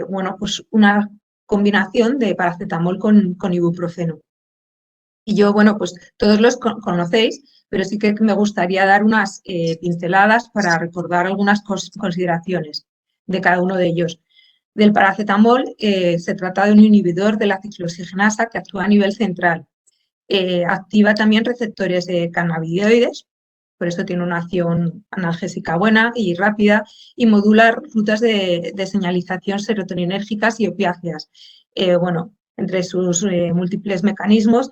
bueno, pues una combinación de paracetamol con ibuprofeno. Y yo, bueno, pues todos los conocéis, pero sí que me gustaría dar unas pinceladas para recordar algunas consideraciones de cada uno de ellos. Del paracetamol se trata de un inhibidor de la ciclooxigenasa que actúa a nivel central. Activa también receptores cannabinoides, por eso tiene una acción analgésica buena y rápida, y modula rutas de señalización serotoninérgicas y opiáceas. Bueno, entre sus múltiples mecanismos,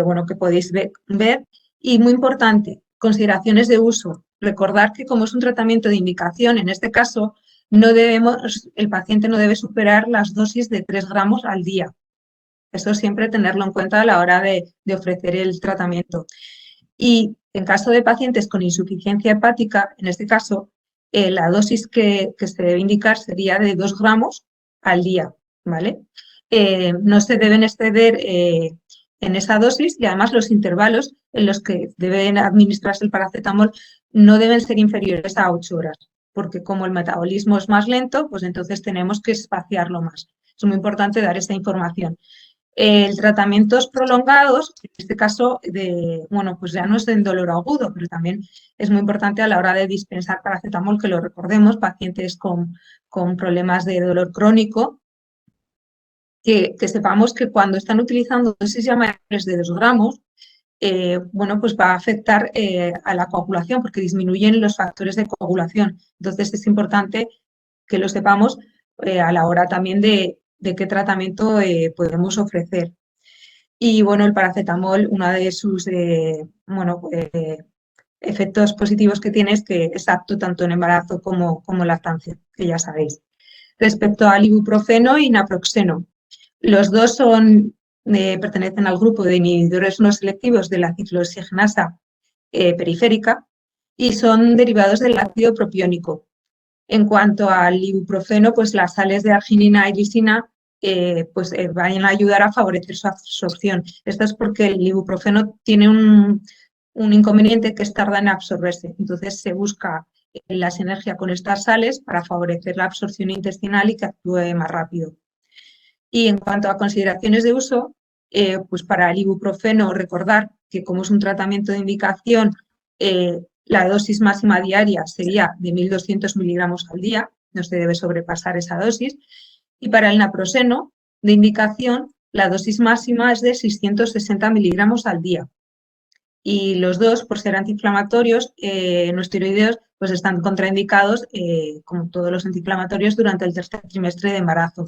bueno, que podéis ver. Y muy importante, consideraciones de uso. Recordar que como es un tratamiento de indicación, en este caso, el paciente no debe superar las dosis de 3 gramos al día. Eso siempre tenerlo en cuenta a la hora de ofrecer el tratamiento. Y en caso de pacientes con insuficiencia hepática, en este caso, la dosis que se debe indicar sería de 2 gramos al día, ¿vale? No se deben exceder en esa dosis, y además los intervalos en los que deben administrarse el paracetamol no deben ser inferiores a 8 horas, porque como el metabolismo es más lento, pues entonces tenemos que espaciarlo más. Es muy importante dar esta información. Tratamientos prolongados, en este caso, bueno, pues ya no es en dolor agudo, pero también es muy importante a la hora de dispensar paracetamol, que lo recordemos, pacientes con problemas de dolor crónico, que sepamos que cuando están utilizando dosis ya mayores de 2 gramos, bueno, pues va a afectar a la coagulación, porque disminuyen los factores de coagulación. Entonces es importante que lo sepamos a la hora también de qué tratamiento podemos ofrecer. Y bueno, el paracetamol, uno de sus efectos positivos que tiene es que es apto tanto en embarazo como lactancia, que ya sabéis. Respecto al ibuprofeno y naproxeno, los dos pertenecen al grupo de inhibidores no selectivos de la ciclooxigenasa periférica y son derivados del ácido propiónico. En cuanto al ibuprofeno, pues las sales de arginina y lisina van a ayudar a favorecer su absorción. Esto es porque el ibuprofeno tiene un inconveniente, que es tarda en absorberse. Entonces se busca la sinergia con estas sales para favorecer la absorción intestinal y que actúe más rápido. Y en cuanto a consideraciones de uso, pues para el ibuprofeno recordar que como es un tratamiento de indicación, la dosis máxima diaria sería de 1.200 miligramos al día, no se debe sobrepasar esa dosis. Y para el naproxeno de indicación, la dosis máxima es de 660 miligramos al día. Y los dos, por ser antiinflamatorios, no esteroideos, pues están contraindicados, como todos los antiinflamatorios, durante el tercer trimestre de embarazo.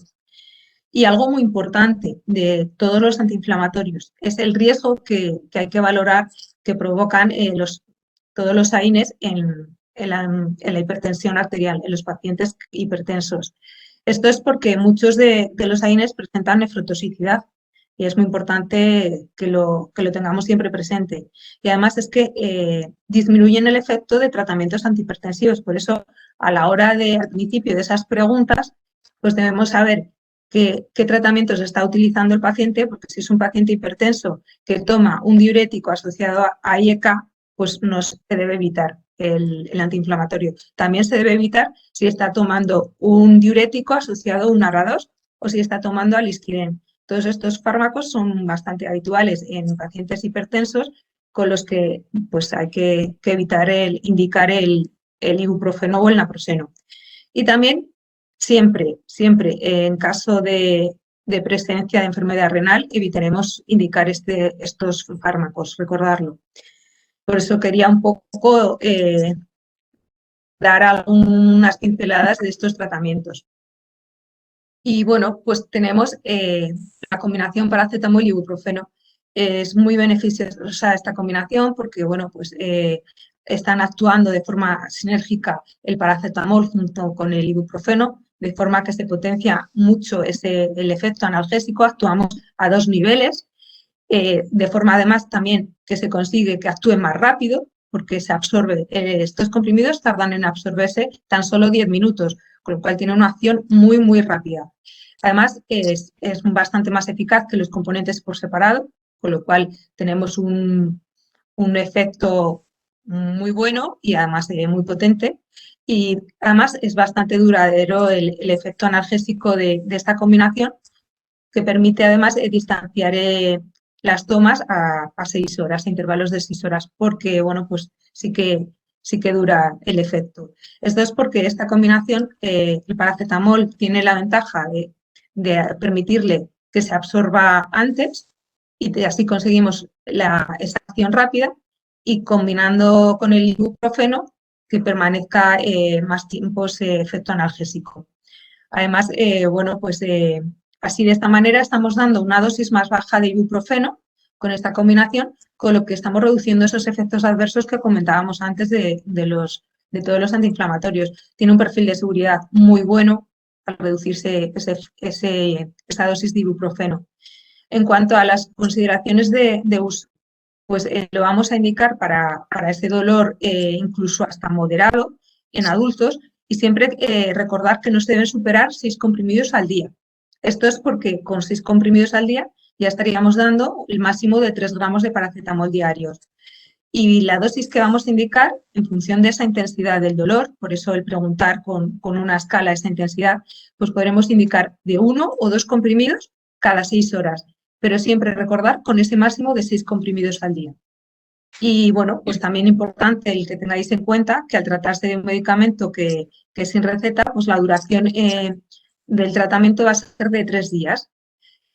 Y algo muy importante de todos los antiinflamatorios es el riesgo que hay que valorar que provocan todos los AINES en la hipertensión arterial, en los pacientes hipertensos. Esto es porque muchos de los AINES presentan nefrotoxicidad y es muy importante que lo tengamos siempre presente. Y además es que disminuyen el efecto de tratamientos antihipertensivos. Por eso, al principio de esas preguntas, pues debemos saber qué tratamientos está utilizando el paciente, porque si es un paciente hipertenso que toma un diurético asociado a IEK, pues no se debe evitar el antiinflamatorio. También se debe evitar si está tomando un diurético asociado a un ARA2 o si está tomando alistirén. Todos estos fármacos son bastante habituales en pacientes hipertensos con los que pues, hay que evitar indicar el ibuprofeno o el naproxeno. Y también siempre en caso de presencia de enfermedad renal evitaremos indicar estos fármacos, recordarlo. Por eso quería un poco dar algunas pinceladas de estos tratamientos. Y bueno, pues tenemos la combinación paracetamol y ibuprofeno. Es muy beneficiosa esta combinación porque, bueno, pues están actuando de forma sinérgica el paracetamol junto con el ibuprofeno, de forma que se potencia mucho el efecto analgésico. Actuamos a 2 niveles, de forma además también que se consigue que actúe más rápido, porque se absorbe. Estos comprimidos tardan en absorberse tan solo 10 minutos, con lo cual tiene una acción muy, muy rápida. Además, es bastante más eficaz que los componentes por separado, con lo cual tenemos un efecto muy bueno y además muy potente. Y además es bastante duradero el efecto analgésico de esta combinación, que permite además distanciar las tomas a 6 horas, a intervalos de 6 horas, porque bueno, pues sí que dura el efecto. Esto es porque esta combinación, el paracetamol tiene la ventaja de permitirle que se absorba antes y así conseguimos esa acción rápida, y combinando con el ibuprofeno que permanezca más tiempo ese efecto analgésico. Además, bueno, pues así de esta manera estamos dando una dosis más baja de ibuprofeno con esta combinación, con lo que estamos reduciendo esos efectos adversos que comentábamos antes de todos los antiinflamatorios. Tiene un perfil de seguridad muy bueno al reducirse esa dosis de ibuprofeno. En cuanto a las consideraciones de uso, pues lo vamos a indicar para ese dolor incluso hasta moderado en adultos, y siempre recordar que no se deben superar 6 comprimidos al día. Esto es porque con 6 comprimidos al día ya estaríamos dando el máximo de 3 gramos de paracetamol diarios. Y la dosis que vamos a indicar en función de esa intensidad del dolor, por eso el preguntar con una escala esa intensidad, pues podremos indicar de 1 o 2 comprimidos cada 6 horas, pero siempre recordar con ese máximo de 6 comprimidos al día. Y bueno, pues también importante el que tengáis en cuenta que al tratarse de un medicamento que es sin receta, pues la duración del tratamiento va a ser de 3 días.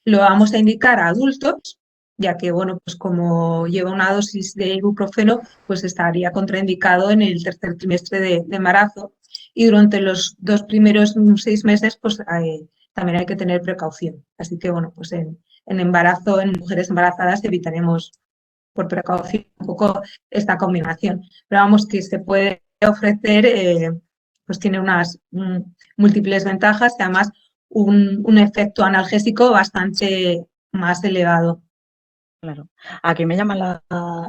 Lo vamos a indicar a adultos, ya que, bueno, pues como lleva una dosis de ibuprofeno, pues estaría contraindicado en el tercer trimestre de embarazo, y durante los 2 primeros 6 meses, pues también hay que tener precaución. Así que, bueno, pues en embarazo, en mujeres embarazadas, evitaremos por precaución un poco esta combinación. Pero vamos, que se puede ofrecer, pues tiene unas múltiples ventajas y además un efecto analgésico bastante más elevado. Claro, aquí me llama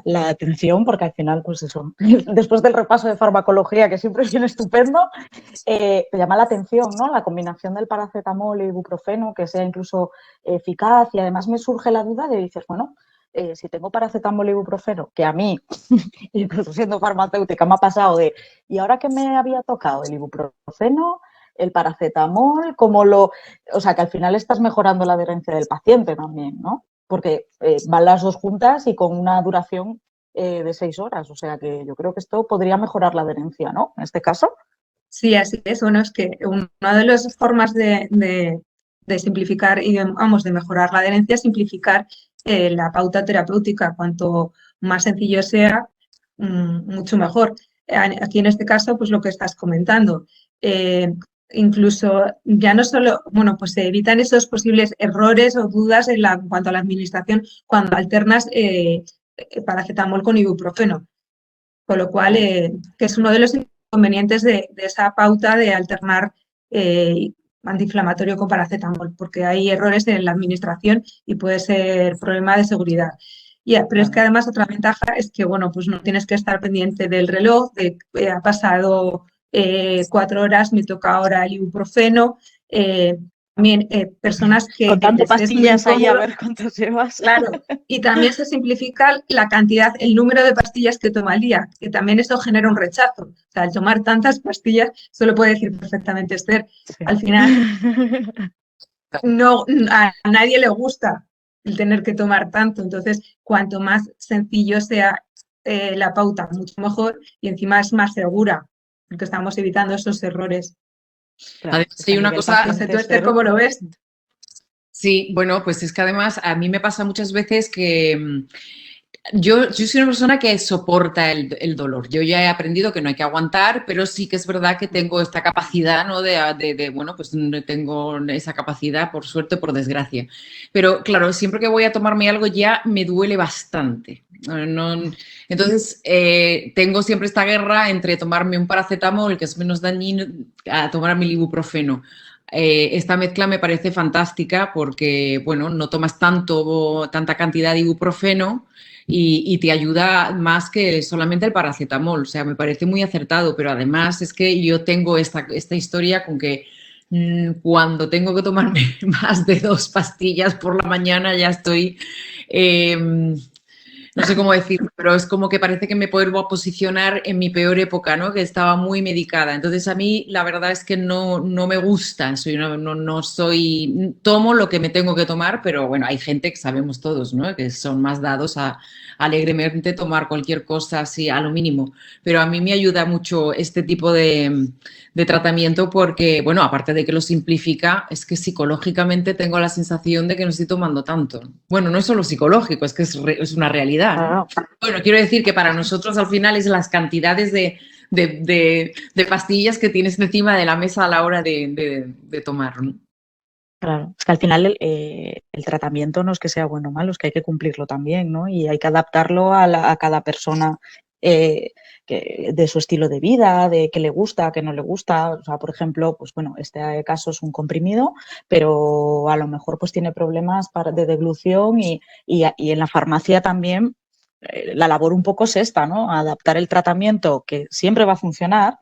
la atención porque al final, pues eso, después del repaso de farmacología, que siempre es bien estupendo, me llama la atención, ¿no? La combinación del paracetamol y ibuprofeno, que sea incluso eficaz, y además me surge la duda de, dices, bueno, si tengo paracetamol y ibuprofeno, que a mí, incluso siendo farmacéutica, me ha pasado de, ¿y ahora qué me había tocado? ¿El ibuprofeno? ¿El paracetamol? O sea, que al final estás mejorando la adherencia del paciente también, ¿no? Porque van las dos juntas y con una duración de 6 horas. O sea que yo creo que esto podría mejorar la adherencia, ¿no? En este caso. Sí, así es. Bueno, es que una de las formas de simplificar y de mejorar la adherencia es simplificar la pauta terapéutica. Cuanto más sencillo sea, mucho mejor. Aquí en este caso, pues lo que estás comentando. Incluso ya no solo, bueno, pues se evitan esos posibles errores o dudas en cuanto a la administración cuando alternas paracetamol con ibuprofeno. Con lo cual, que es uno de los inconvenientes de esa pauta de alternar antiinflamatorio con paracetamol, porque hay errores en la administración y puede ser problema de seguridad. Pero es que además otra ventaja es que, bueno, pues no tienes que estar pendiente del reloj, de ha pasado 4 horas, me toca ahora el ibuprofeno. también personas que... Contando les es muy pastillas ahí a incómodo. ver cuántas llevas. Claro, y también se simplifica la cantidad, el número de pastillas que toma al día, que también eso genera un rechazo. O sea, al tomar tantas pastillas, eso lo puede decir perfectamente Esther, Sí. al final no, a nadie le gusta el tener que tomar tanto. Entonces, cuanto más sencillo sea la pauta, mucho mejor, y encima es más segura, porque estamos evitando esos errores. Claro, Además, es que hay a una nivel cosa, No paciente, sé, tú, Esther, Esther, ¿cómo lo ves? sí, bueno, pues es que además a mí me pasa muchas veces que yo soy una persona que soporta el dolor. Yo ya he aprendido que no hay que aguantar, pero sí que es verdad que tengo esta capacidad, ¿no? Bueno, pues no tengo esa capacidad, por suerte, por desgracia. Pero claro, siempre que voy a tomarme algo ya me duele bastante. Entonces, tengo siempre esta guerra entre tomarme un paracetamol, que es menos dañino, a tomarme el ibuprofeno. Esta mezcla me parece fantástica porque, bueno, no tomas tanta cantidad de ibuprofeno y te ayuda más que solamente el paracetamol. O sea, me parece muy acertado, pero además es que yo tengo esta historia con que cuando tengo que tomarme más de 2 pastillas por la mañana ya estoy... no sé cómo decirlo, pero es como que parece que me vuelvo a posicionar en mi peor época, ¿no? Que estaba muy medicada. Entonces a mí la verdad es que no me gusta, tomo lo que me tengo que tomar, pero bueno, hay gente que sabemos todos, ¿no? Que son más dados a alegremente tomar cualquier cosa así a lo mínimo. Pero a mí me ayuda mucho este tipo de tratamiento porque, bueno, aparte de que lo simplifica, es que psicológicamente tengo la sensación de que no estoy tomando tanto. Bueno, no es solo psicológico, es que es una realidad, ¿no? Bueno, quiero decir que para nosotros al final es las cantidades de pastillas que tienes encima de la mesa a la hora de tomar, ¿no? Claro, es que al final el tratamiento no es que sea bueno o malo, es que hay que cumplirlo también, ¿no? Y hay que adaptarlo a cada persona de su estilo de vida, de qué le gusta, qué no le gusta. O sea, por ejemplo, pues bueno, este caso es un comprimido, pero a lo mejor pues tiene problemas de deglución y en la farmacia también la labor un poco es esta, ¿no? Adaptar el tratamiento que siempre va a funcionar,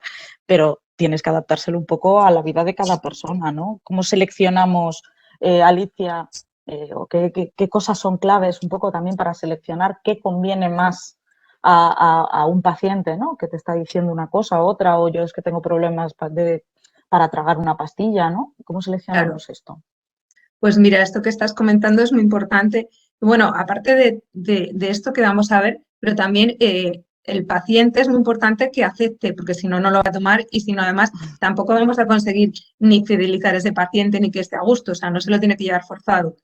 pero tienes que adaptárselo un poco a la vida de cada persona, ¿no? ¿Cómo seleccionamos, Alicia, o qué cosas son claves un poco también para seleccionar qué conviene más a un paciente, ¿no? Que te está diciendo una cosa u otra, o yo es que tengo problemas para tragar una pastilla, ¿no? ¿Cómo seleccionamos esto? Pues mira, esto que estás comentando es muy importante. Bueno, aparte de esto que vamos a ver, pero también el paciente es muy importante que acepte, porque si no, no lo va a tomar y si no, además, tampoco vamos a conseguir ni fidelizar a ese paciente ni que esté a gusto, o sea, no se lo tiene que llevar forzado.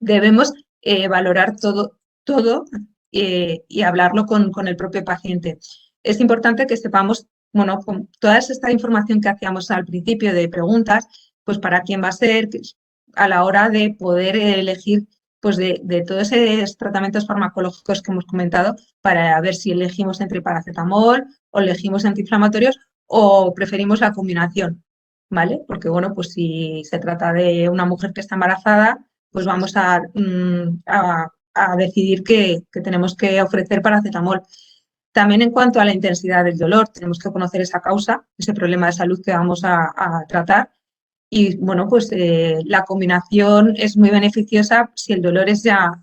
Debemos valorar todo y hablarlo con el propio paciente. Es importante que sepamos, bueno, con toda esta información que hacíamos al principio de preguntas, pues para quién va a ser, a la hora de poder elegir pues de todos esos tratamientos farmacológicos que hemos comentado, para ver si elegimos entre paracetamol o elegimos antiinflamatorios o preferimos la combinación, ¿vale? Porque, bueno, pues si se trata de una mujer que está embarazada, pues vamos a decidir que tenemos que ofrecer paracetamol. También en cuanto a la intensidad del dolor, tenemos que conocer esa causa, ese problema de salud que vamos a tratar. Y bueno, pues la combinación es muy beneficiosa si el dolor es ya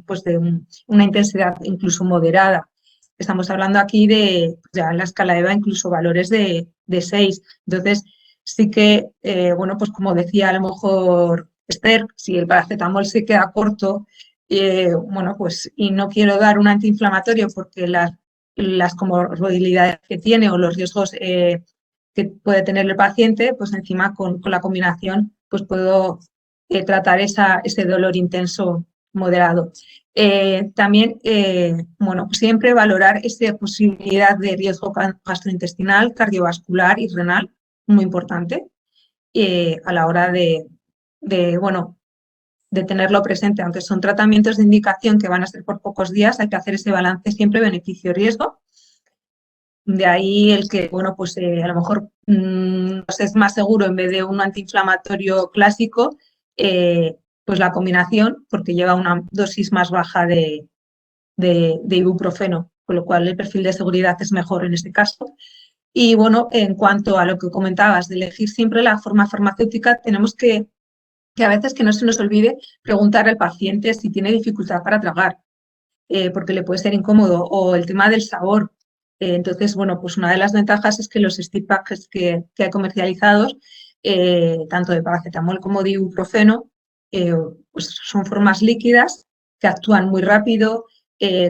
pues de una intensidad incluso moderada. Estamos hablando aquí de, ya en la escala de EVA, incluso valores de 6. Entonces, sí que, bueno, pues como decía a lo mejor Esther, si el paracetamol se queda corto, bueno, pues y no quiero dar un antiinflamatorio porque las comorbilidades que tiene o los riesgos que puede tener el paciente, pues encima con la combinación pues puedo tratar ese dolor intenso moderado. También, bueno, siempre valorar esa posibilidad de riesgo gastrointestinal, cardiovascular y renal, muy importante, a la hora bueno, de tenerlo presente. Aunque son tratamientos de indicación que van a ser por pocos días, hay que hacer ese balance siempre beneficio-riesgo. De ahí el que, bueno, pues a lo mejor pues es más seguro en vez de un antiinflamatorio clásico, pues la combinación, porque lleva una dosis más baja de ibuprofeno, con lo cual el perfil de seguridad es mejor en este caso. Y bueno, en cuanto a lo que comentabas, de elegir siempre la forma farmacéutica, tenemos que a veces que no se nos olvide preguntar al paciente si tiene dificultad para tragar, porque le puede ser incómodo, o el tema del sabor. Entonces, bueno, pues una de las ventajas es que los stick packs que hay comercializados, tanto de paracetamol como de ibuprofeno, pues son formas líquidas que actúan muy rápido,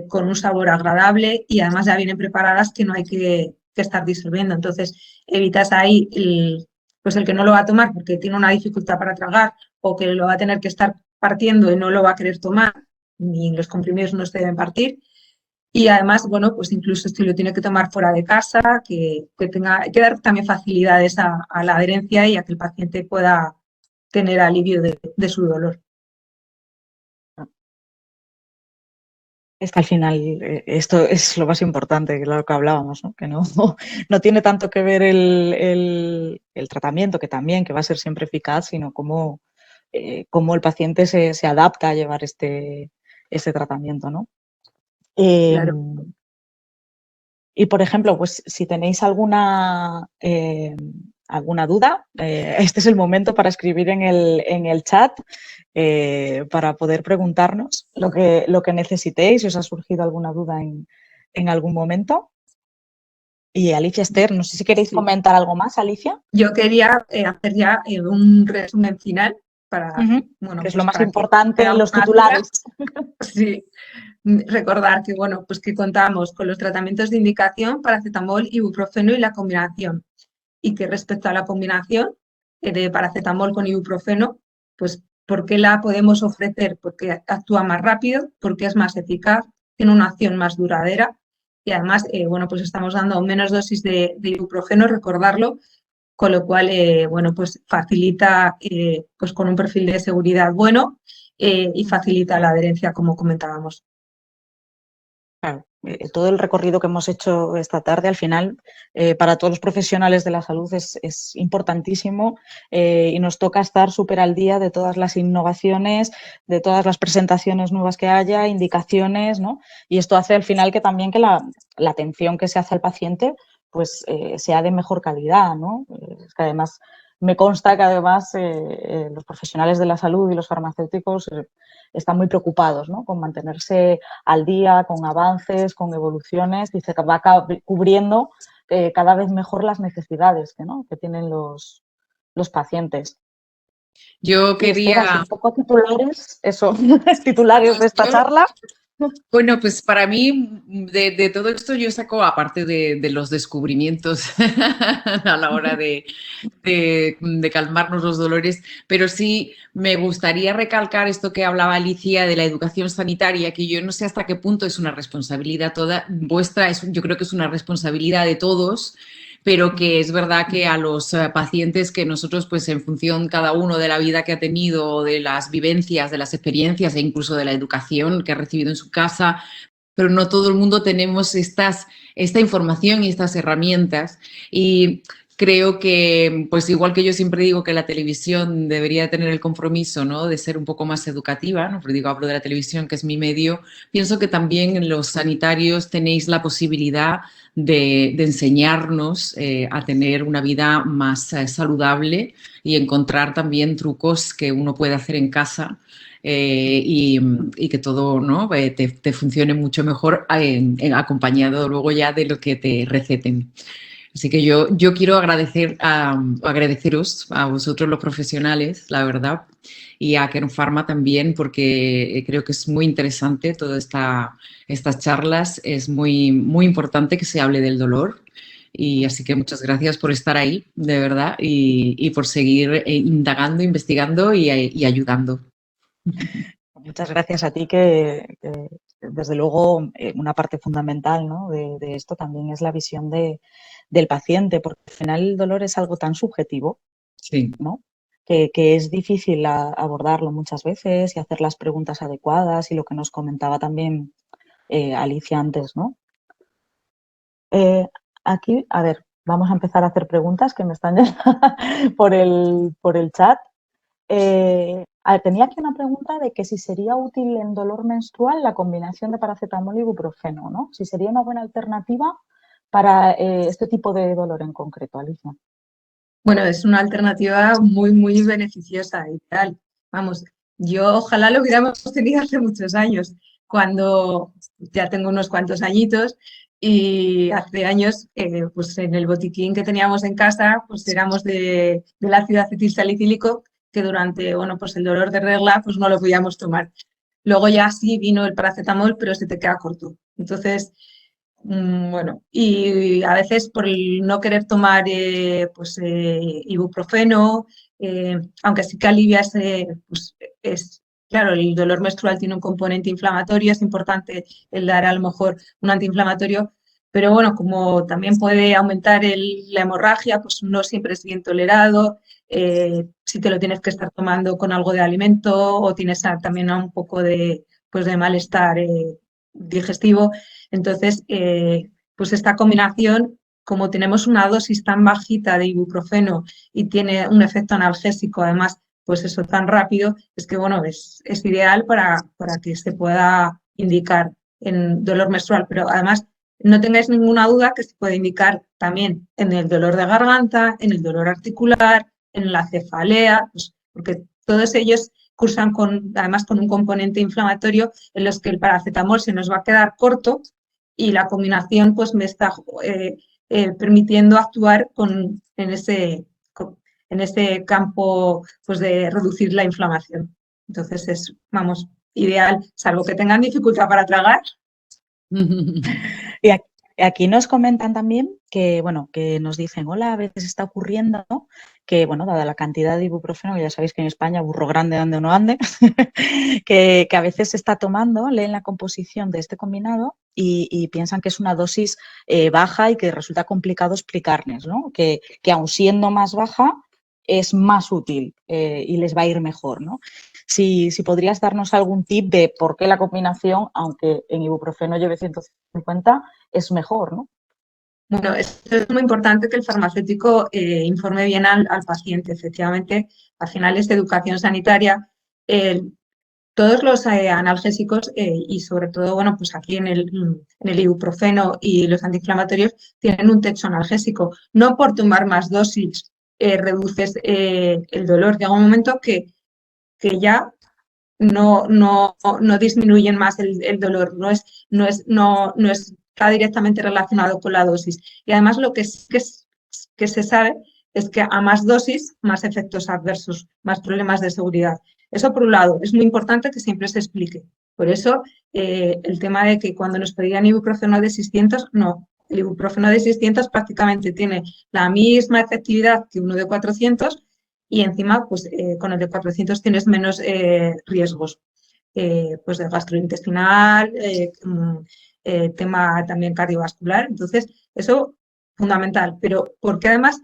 con un sabor agradable y además ya vienen preparadas que no hay que estar disolviendo. Entonces, evitas ahí pues el que no lo va a tomar porque tiene una dificultad para tragar o que lo va a tener que estar partiendo y no lo va a querer tomar, ni los comprimidos no se deben partir. Y además, bueno, pues incluso si lo tiene que tomar fuera de casa, hay que dar también facilidades a la adherencia y a que el paciente pueda tener alivio de su dolor. Es que al final esto es lo más importante, que es lo que hablábamos, ¿no? Que no, no tiene tanto que ver el tratamiento, que también, que va a ser siempre eficaz, sino cómo el paciente se adapta a llevar este tratamiento, ¿no? Claro. Y, por ejemplo, pues si tenéis alguna duda, este es el momento para escribir en el chat para poder preguntarnos lo que necesitéis, si os ha surgido alguna duda en algún momento. Y Alicia, Esther, no sé si queréis comentar algo más, Alicia. Yo quería hacer ya un resumen final para, bueno, que es pues lo más para importante, los titulares. Sí, recordar que, bueno, pues que contamos con los tratamientos de indicación, paracetamol, ibuprofeno y la combinación. Y que respecto a la combinación de paracetamol con ibuprofeno, pues ¿por qué la podemos ofrecer? Porque actúa más rápido, porque es más eficaz, tiene una acción más duradera y además, bueno, pues estamos dando menos dosis de ibuprofeno, recordarlo, con lo cual, bueno, pues facilita, pues con un perfil de seguridad bueno y facilita la adherencia, como comentábamos. Claro, todo el recorrido que hemos hecho esta tarde, al final, para todos los profesionales de la salud es importantísimo y nos toca estar súper al día de todas las innovaciones, de todas las presentaciones nuevas que haya, indicaciones, ¿no? Y esto hace al final que también que la atención que se hace al paciente pues sea de mejor calidad, ¿no? Es que además me consta que además los profesionales de la salud y los farmacéuticos están muy preocupados, ¿no? Con mantenerse al día, con avances, con evoluciones y se va cubriendo cada vez mejor las necesidades que tienen los pacientes. Yo quería... un poco titulares, titulares de esta charla. Bueno, pues para mí, de todo esto yo saco, aparte de los descubrimientos a la hora de calmarnos los dolores, pero sí me gustaría recalcar esto que hablaba Alicia de la educación sanitaria, que yo no sé hasta qué punto es una responsabilidad toda vuestra, yo creo que es una responsabilidad de todos, pero que es verdad que a los pacientes que nosotros, pues en función cada uno de la vida que ha tenido, de las vivencias, de las experiencias e incluso de la educación que ha recibido en su casa, pero no todo el mundo tenemos esta información y estas herramientas. Y creo que, pues igual que yo siempre digo que la televisión debería tener el compromiso, ¿no?, de ser un poco más educativa, ¿no? Porque digo, hablo de la televisión, que es mi medio, pienso que también los sanitarios tenéis la posibilidad de enseñarnos a tener una vida más saludable y encontrar también trucos que uno puede hacer en casa y que todo, ¿no?, te funcione mucho mejor acompañado luego ya de lo que te receten. Así que yo quiero agradeceros a vosotros los profesionales, la verdad, y a Kern Pharma también, porque creo que es muy interesante todas estas charlas. Es muy, muy importante que se hable del dolor. Y así que muchas gracias por estar ahí, de verdad, y por seguir indagando, investigando y ayudando. Muchas gracias a ti, que desde luego una parte fundamental, ¿no?, de esto también es la visión del paciente, porque al final el dolor es algo tan subjetivo, sí, ¿no?, que es difícil abordarlo muchas veces y hacer las preguntas adecuadas, y lo que nos comentaba también Alicia antes, ¿no? Aquí, a ver, vamos a empezar a hacer preguntas que me están por el chat. Tenía aquí una pregunta de que si sería útil en dolor menstrual la combinación de paracetamol y ibuprofeno, ¿no? Si sería una buena alternativa para este tipo de dolor en concreto, Alicia? Bueno, es una alternativa muy, muy beneficiosa y tal. Vamos, yo ojalá lo hubiéramos tenido hace muchos años, cuando ya tengo unos cuantos añitos y hace años, pues en el botiquín que teníamos en casa, pues éramos del ácido acetilsalicílico, que durante, bueno, pues el dolor de regla, pues no lo podíamos tomar. Luego ya sí vino el paracetamol, pero se te queda corto. Entonces, bueno, y a veces por el no querer tomar pues, ibuprofeno, aunque sí que alivia pues claro, el dolor menstrual tiene un componente inflamatorio, es importante el dar a lo mejor un antiinflamatorio, pero bueno, como también puede aumentar la hemorragia, pues no siempre es bien tolerado, si te lo tienes que estar tomando con algo de alimento o tienes también un poco pues de malestar digestivo. Entonces, pues esta combinación, como tenemos una dosis tan bajita de ibuprofeno y tiene un efecto analgésico, además, pues eso tan rápido, es que bueno, es ideal para que se pueda indicar en dolor menstrual, pero además no tengáis ninguna duda que se puede indicar también en el dolor de garganta, en el dolor articular, en la cefalea, pues, porque todos ellos cursan además con un componente inflamatorio en los que el paracetamol se nos va a quedar corto y la combinación pues me está permitiendo actuar en ese campo pues de reducir la inflamación. Entonces es, vamos, ideal, salvo que tengan dificultad para tragar. Y aquí nos comentan también que, bueno, que nos dicen, hola, a veces está ocurriendo, ¿no? Que, bueno, dada la cantidad de ibuprofeno, ya sabéis que en España burro grande ande o no ande, que a veces se está tomando, leen la composición de este combinado y piensan que es una dosis baja y que resulta complicado explicarles, ¿no? Que aun siendo más baja es más útil y les va a ir mejor, ¿no? Si podrías darnos algún tip de por qué la combinación, aunque en ibuprofeno lleve 150, es mejor, ¿no? Bueno, es muy importante que el farmacéutico informe bien al paciente. Efectivamente, al final es educación sanitaria. Todos los analgésicos y sobre todo, bueno, pues aquí en el ibuprofeno y los antiinflamatorios tienen un techo analgésico. No por tomar más dosis reduces el dolor. Llega un momento que ya no disminuyen más el dolor, no está directamente relacionado con la dosis. Y además lo que se sabe es que a más dosis, más efectos adversos, más problemas de seguridad. Eso por un lado, es muy importante que siempre se explique. Por eso el tema de que cuando nos pedían ibuprofeno de 600, no. El ibuprofeno de 600 prácticamente tiene la misma efectividad que uno de 400 y encima, pues con el de 400 tienes menos riesgos pues de gastrointestinal, tema también cardiovascular. Entonces, eso fundamental. Pero porque además,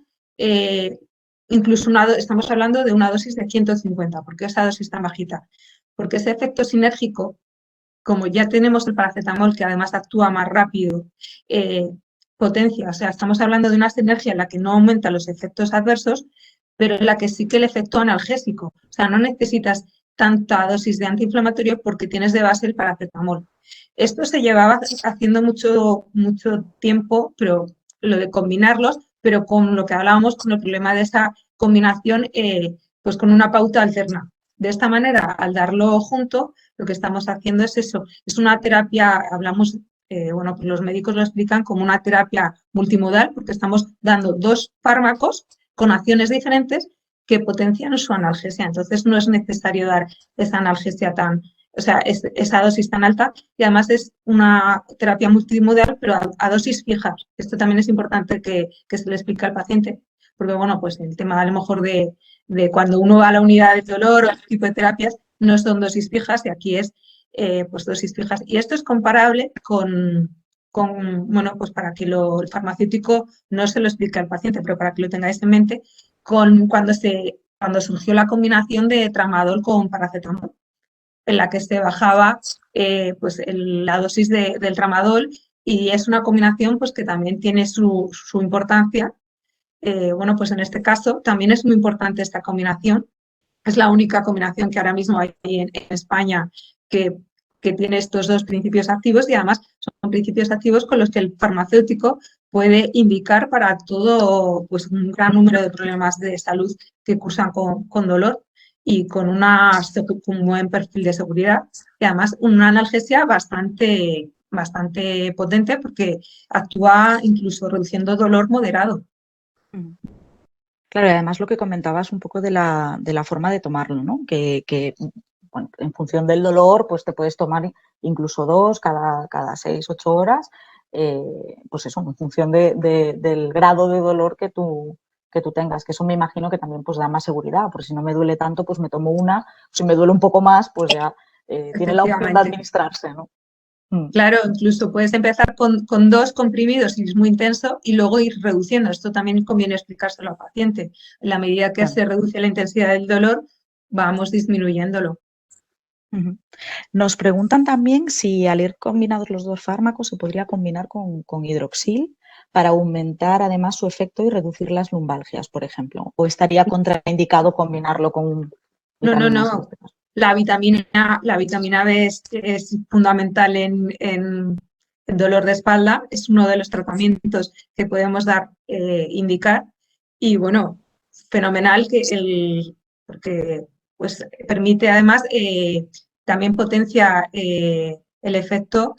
incluso estamos hablando de una dosis de 150. ¿Por qué esa dosis tan bajita? Porque ese efecto sinérgico, como ya tenemos el paracetamol, que además actúa más rápido, potencia, o sea, estamos hablando de una sinergia en la que no aumenta los efectos adversos, pero en la que sí que el efecto analgésico. O sea, no necesitas tanta dosis de antiinflamatorio porque tienes de base el paracetamol. Esto se llevaba haciendo mucho tiempo, pero lo de combinarlos, pero con lo que hablábamos, con el problema de esa combinación, pues con una pauta alterna. De esta manera, al darlo junto, lo que estamos haciendo es eso. Es una terapia, hablamos, bueno, pues los médicos lo explican como una terapia multimodal, porque estamos dando dos fármacos con acciones diferentes que potencian su analgesia. Entonces, no es necesario dar esa analgesia esa dosis tan alta y además es una terapia multimodal, pero a dosis fijas. Esto también es importante que se le explique al paciente, porque, bueno, pues el tema a lo mejor de cuando uno va a la unidad de dolor o este tipo de terapias no son dosis fijas y aquí es pues dosis fijas. Y esto es comparable con bueno, pues para que el farmacéutico no se lo explique al paciente, pero para que lo tengáis en mente, con cuando surgió la combinación de tramadol con paracetamol, en la que se bajaba pues la dosis del tramadol y es una combinación pues que también tiene su importancia. Bueno, pues en este caso también es muy importante esta combinación. Es la única combinación que ahora mismo hay en España que tiene estos dos principios activos y además son principios activos con los que el farmacéutico puede indicar para todo, pues un gran número de problemas de salud que cursan con dolor y con un buen perfil de seguridad y además una analgesia bastante potente porque actúa incluso reduciendo dolor moderado. Claro, y además lo que comentabas un poco de la forma de tomarlo, ¿no? Que bueno, en función del dolor, pues te puedes tomar incluso 2 cada 6, 8 horas, pues eso, en función del grado de dolor que tú tengas, que eso me imagino que también pues da más seguridad, porque si no me duele tanto, pues me tomo una, si me duele un poco más, pues ya tiene la opción de administrarse, ¿no? Claro, incluso puedes empezar con 2 comprimidos si es muy intenso y luego ir reduciendo. Esto también conviene explicárselo al paciente. En la medida que se reduce la intensidad del dolor, vamos disminuyéndolo. Nos preguntan también si al ir combinados los 2 fármacos se podría combinar con hidroxil para aumentar además su efecto y reducir las lumbalgias, por ejemplo. ¿O estaría contraindicado combinarlo con vitaminas? No. La vitamina B es fundamental en dolor de espalda. Es uno de los tratamientos que podemos indicar. Y bueno, fenomenal porque pues, permite además también potencia el efecto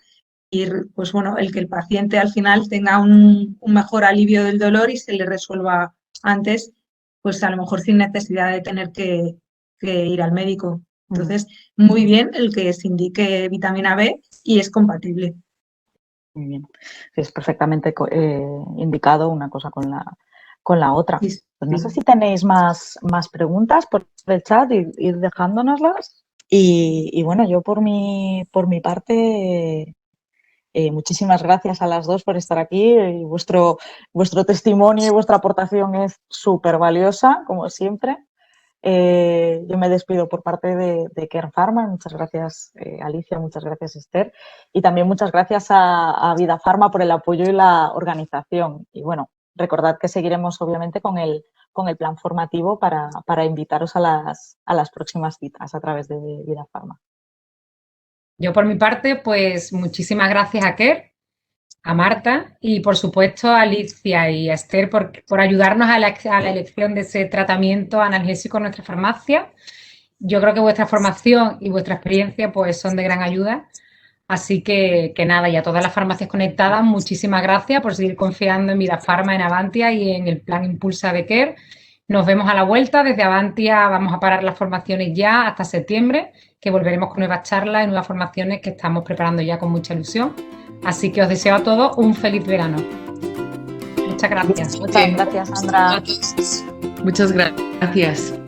y pues bueno, el que el paciente al final tenga un mejor alivio del dolor y se le resuelva antes, pues a lo mejor sin necesidad de tener que ir al médico. Entonces, muy bien el que se indique vitamina B y es compatible. Muy bien. Es perfectamente indicado una cosa con la otra. Sí. Pues no sé si tenéis más preguntas por el chat, ir dejándonoslas. Y bueno, yo por mi parte, muchísimas gracias a las dos por estar aquí. Y vuestro testimonio y vuestra aportación es súper valiosa, como siempre. Yo me despido por parte de Kern Pharma. Muchas gracias, Alicia, muchas gracias, Esther. Y también muchas gracias a Vida Pharma por el apoyo y la organización. Y bueno, recordad que seguiremos obviamente con el plan formativo para invitaros a las próximas citas a través de Vida Pharma. Yo por mi parte, pues muchísimas gracias a Kern, a Marta y por supuesto a Alicia y a Esther por ayudarnos a la elección de ese tratamiento analgésico en nuestra farmacia. Yo creo que vuestra formación y vuestra experiencia pues son de gran ayuda. Así que nada, y a todas las farmacias conectadas, muchísimas gracias por seguir confiando en Vida Pharma, en Avantia y en el plan Impulsa de Kern. Nos vemos a la vuelta. Desde Avantia vamos a parar las formaciones ya hasta septiembre, que volveremos con nuevas charlas y nuevas formaciones que estamos preparando ya con mucha ilusión. Así que os deseo a todos un feliz verano. Muchas gracias. Muchas gracias, Sandra. Muchas gracias.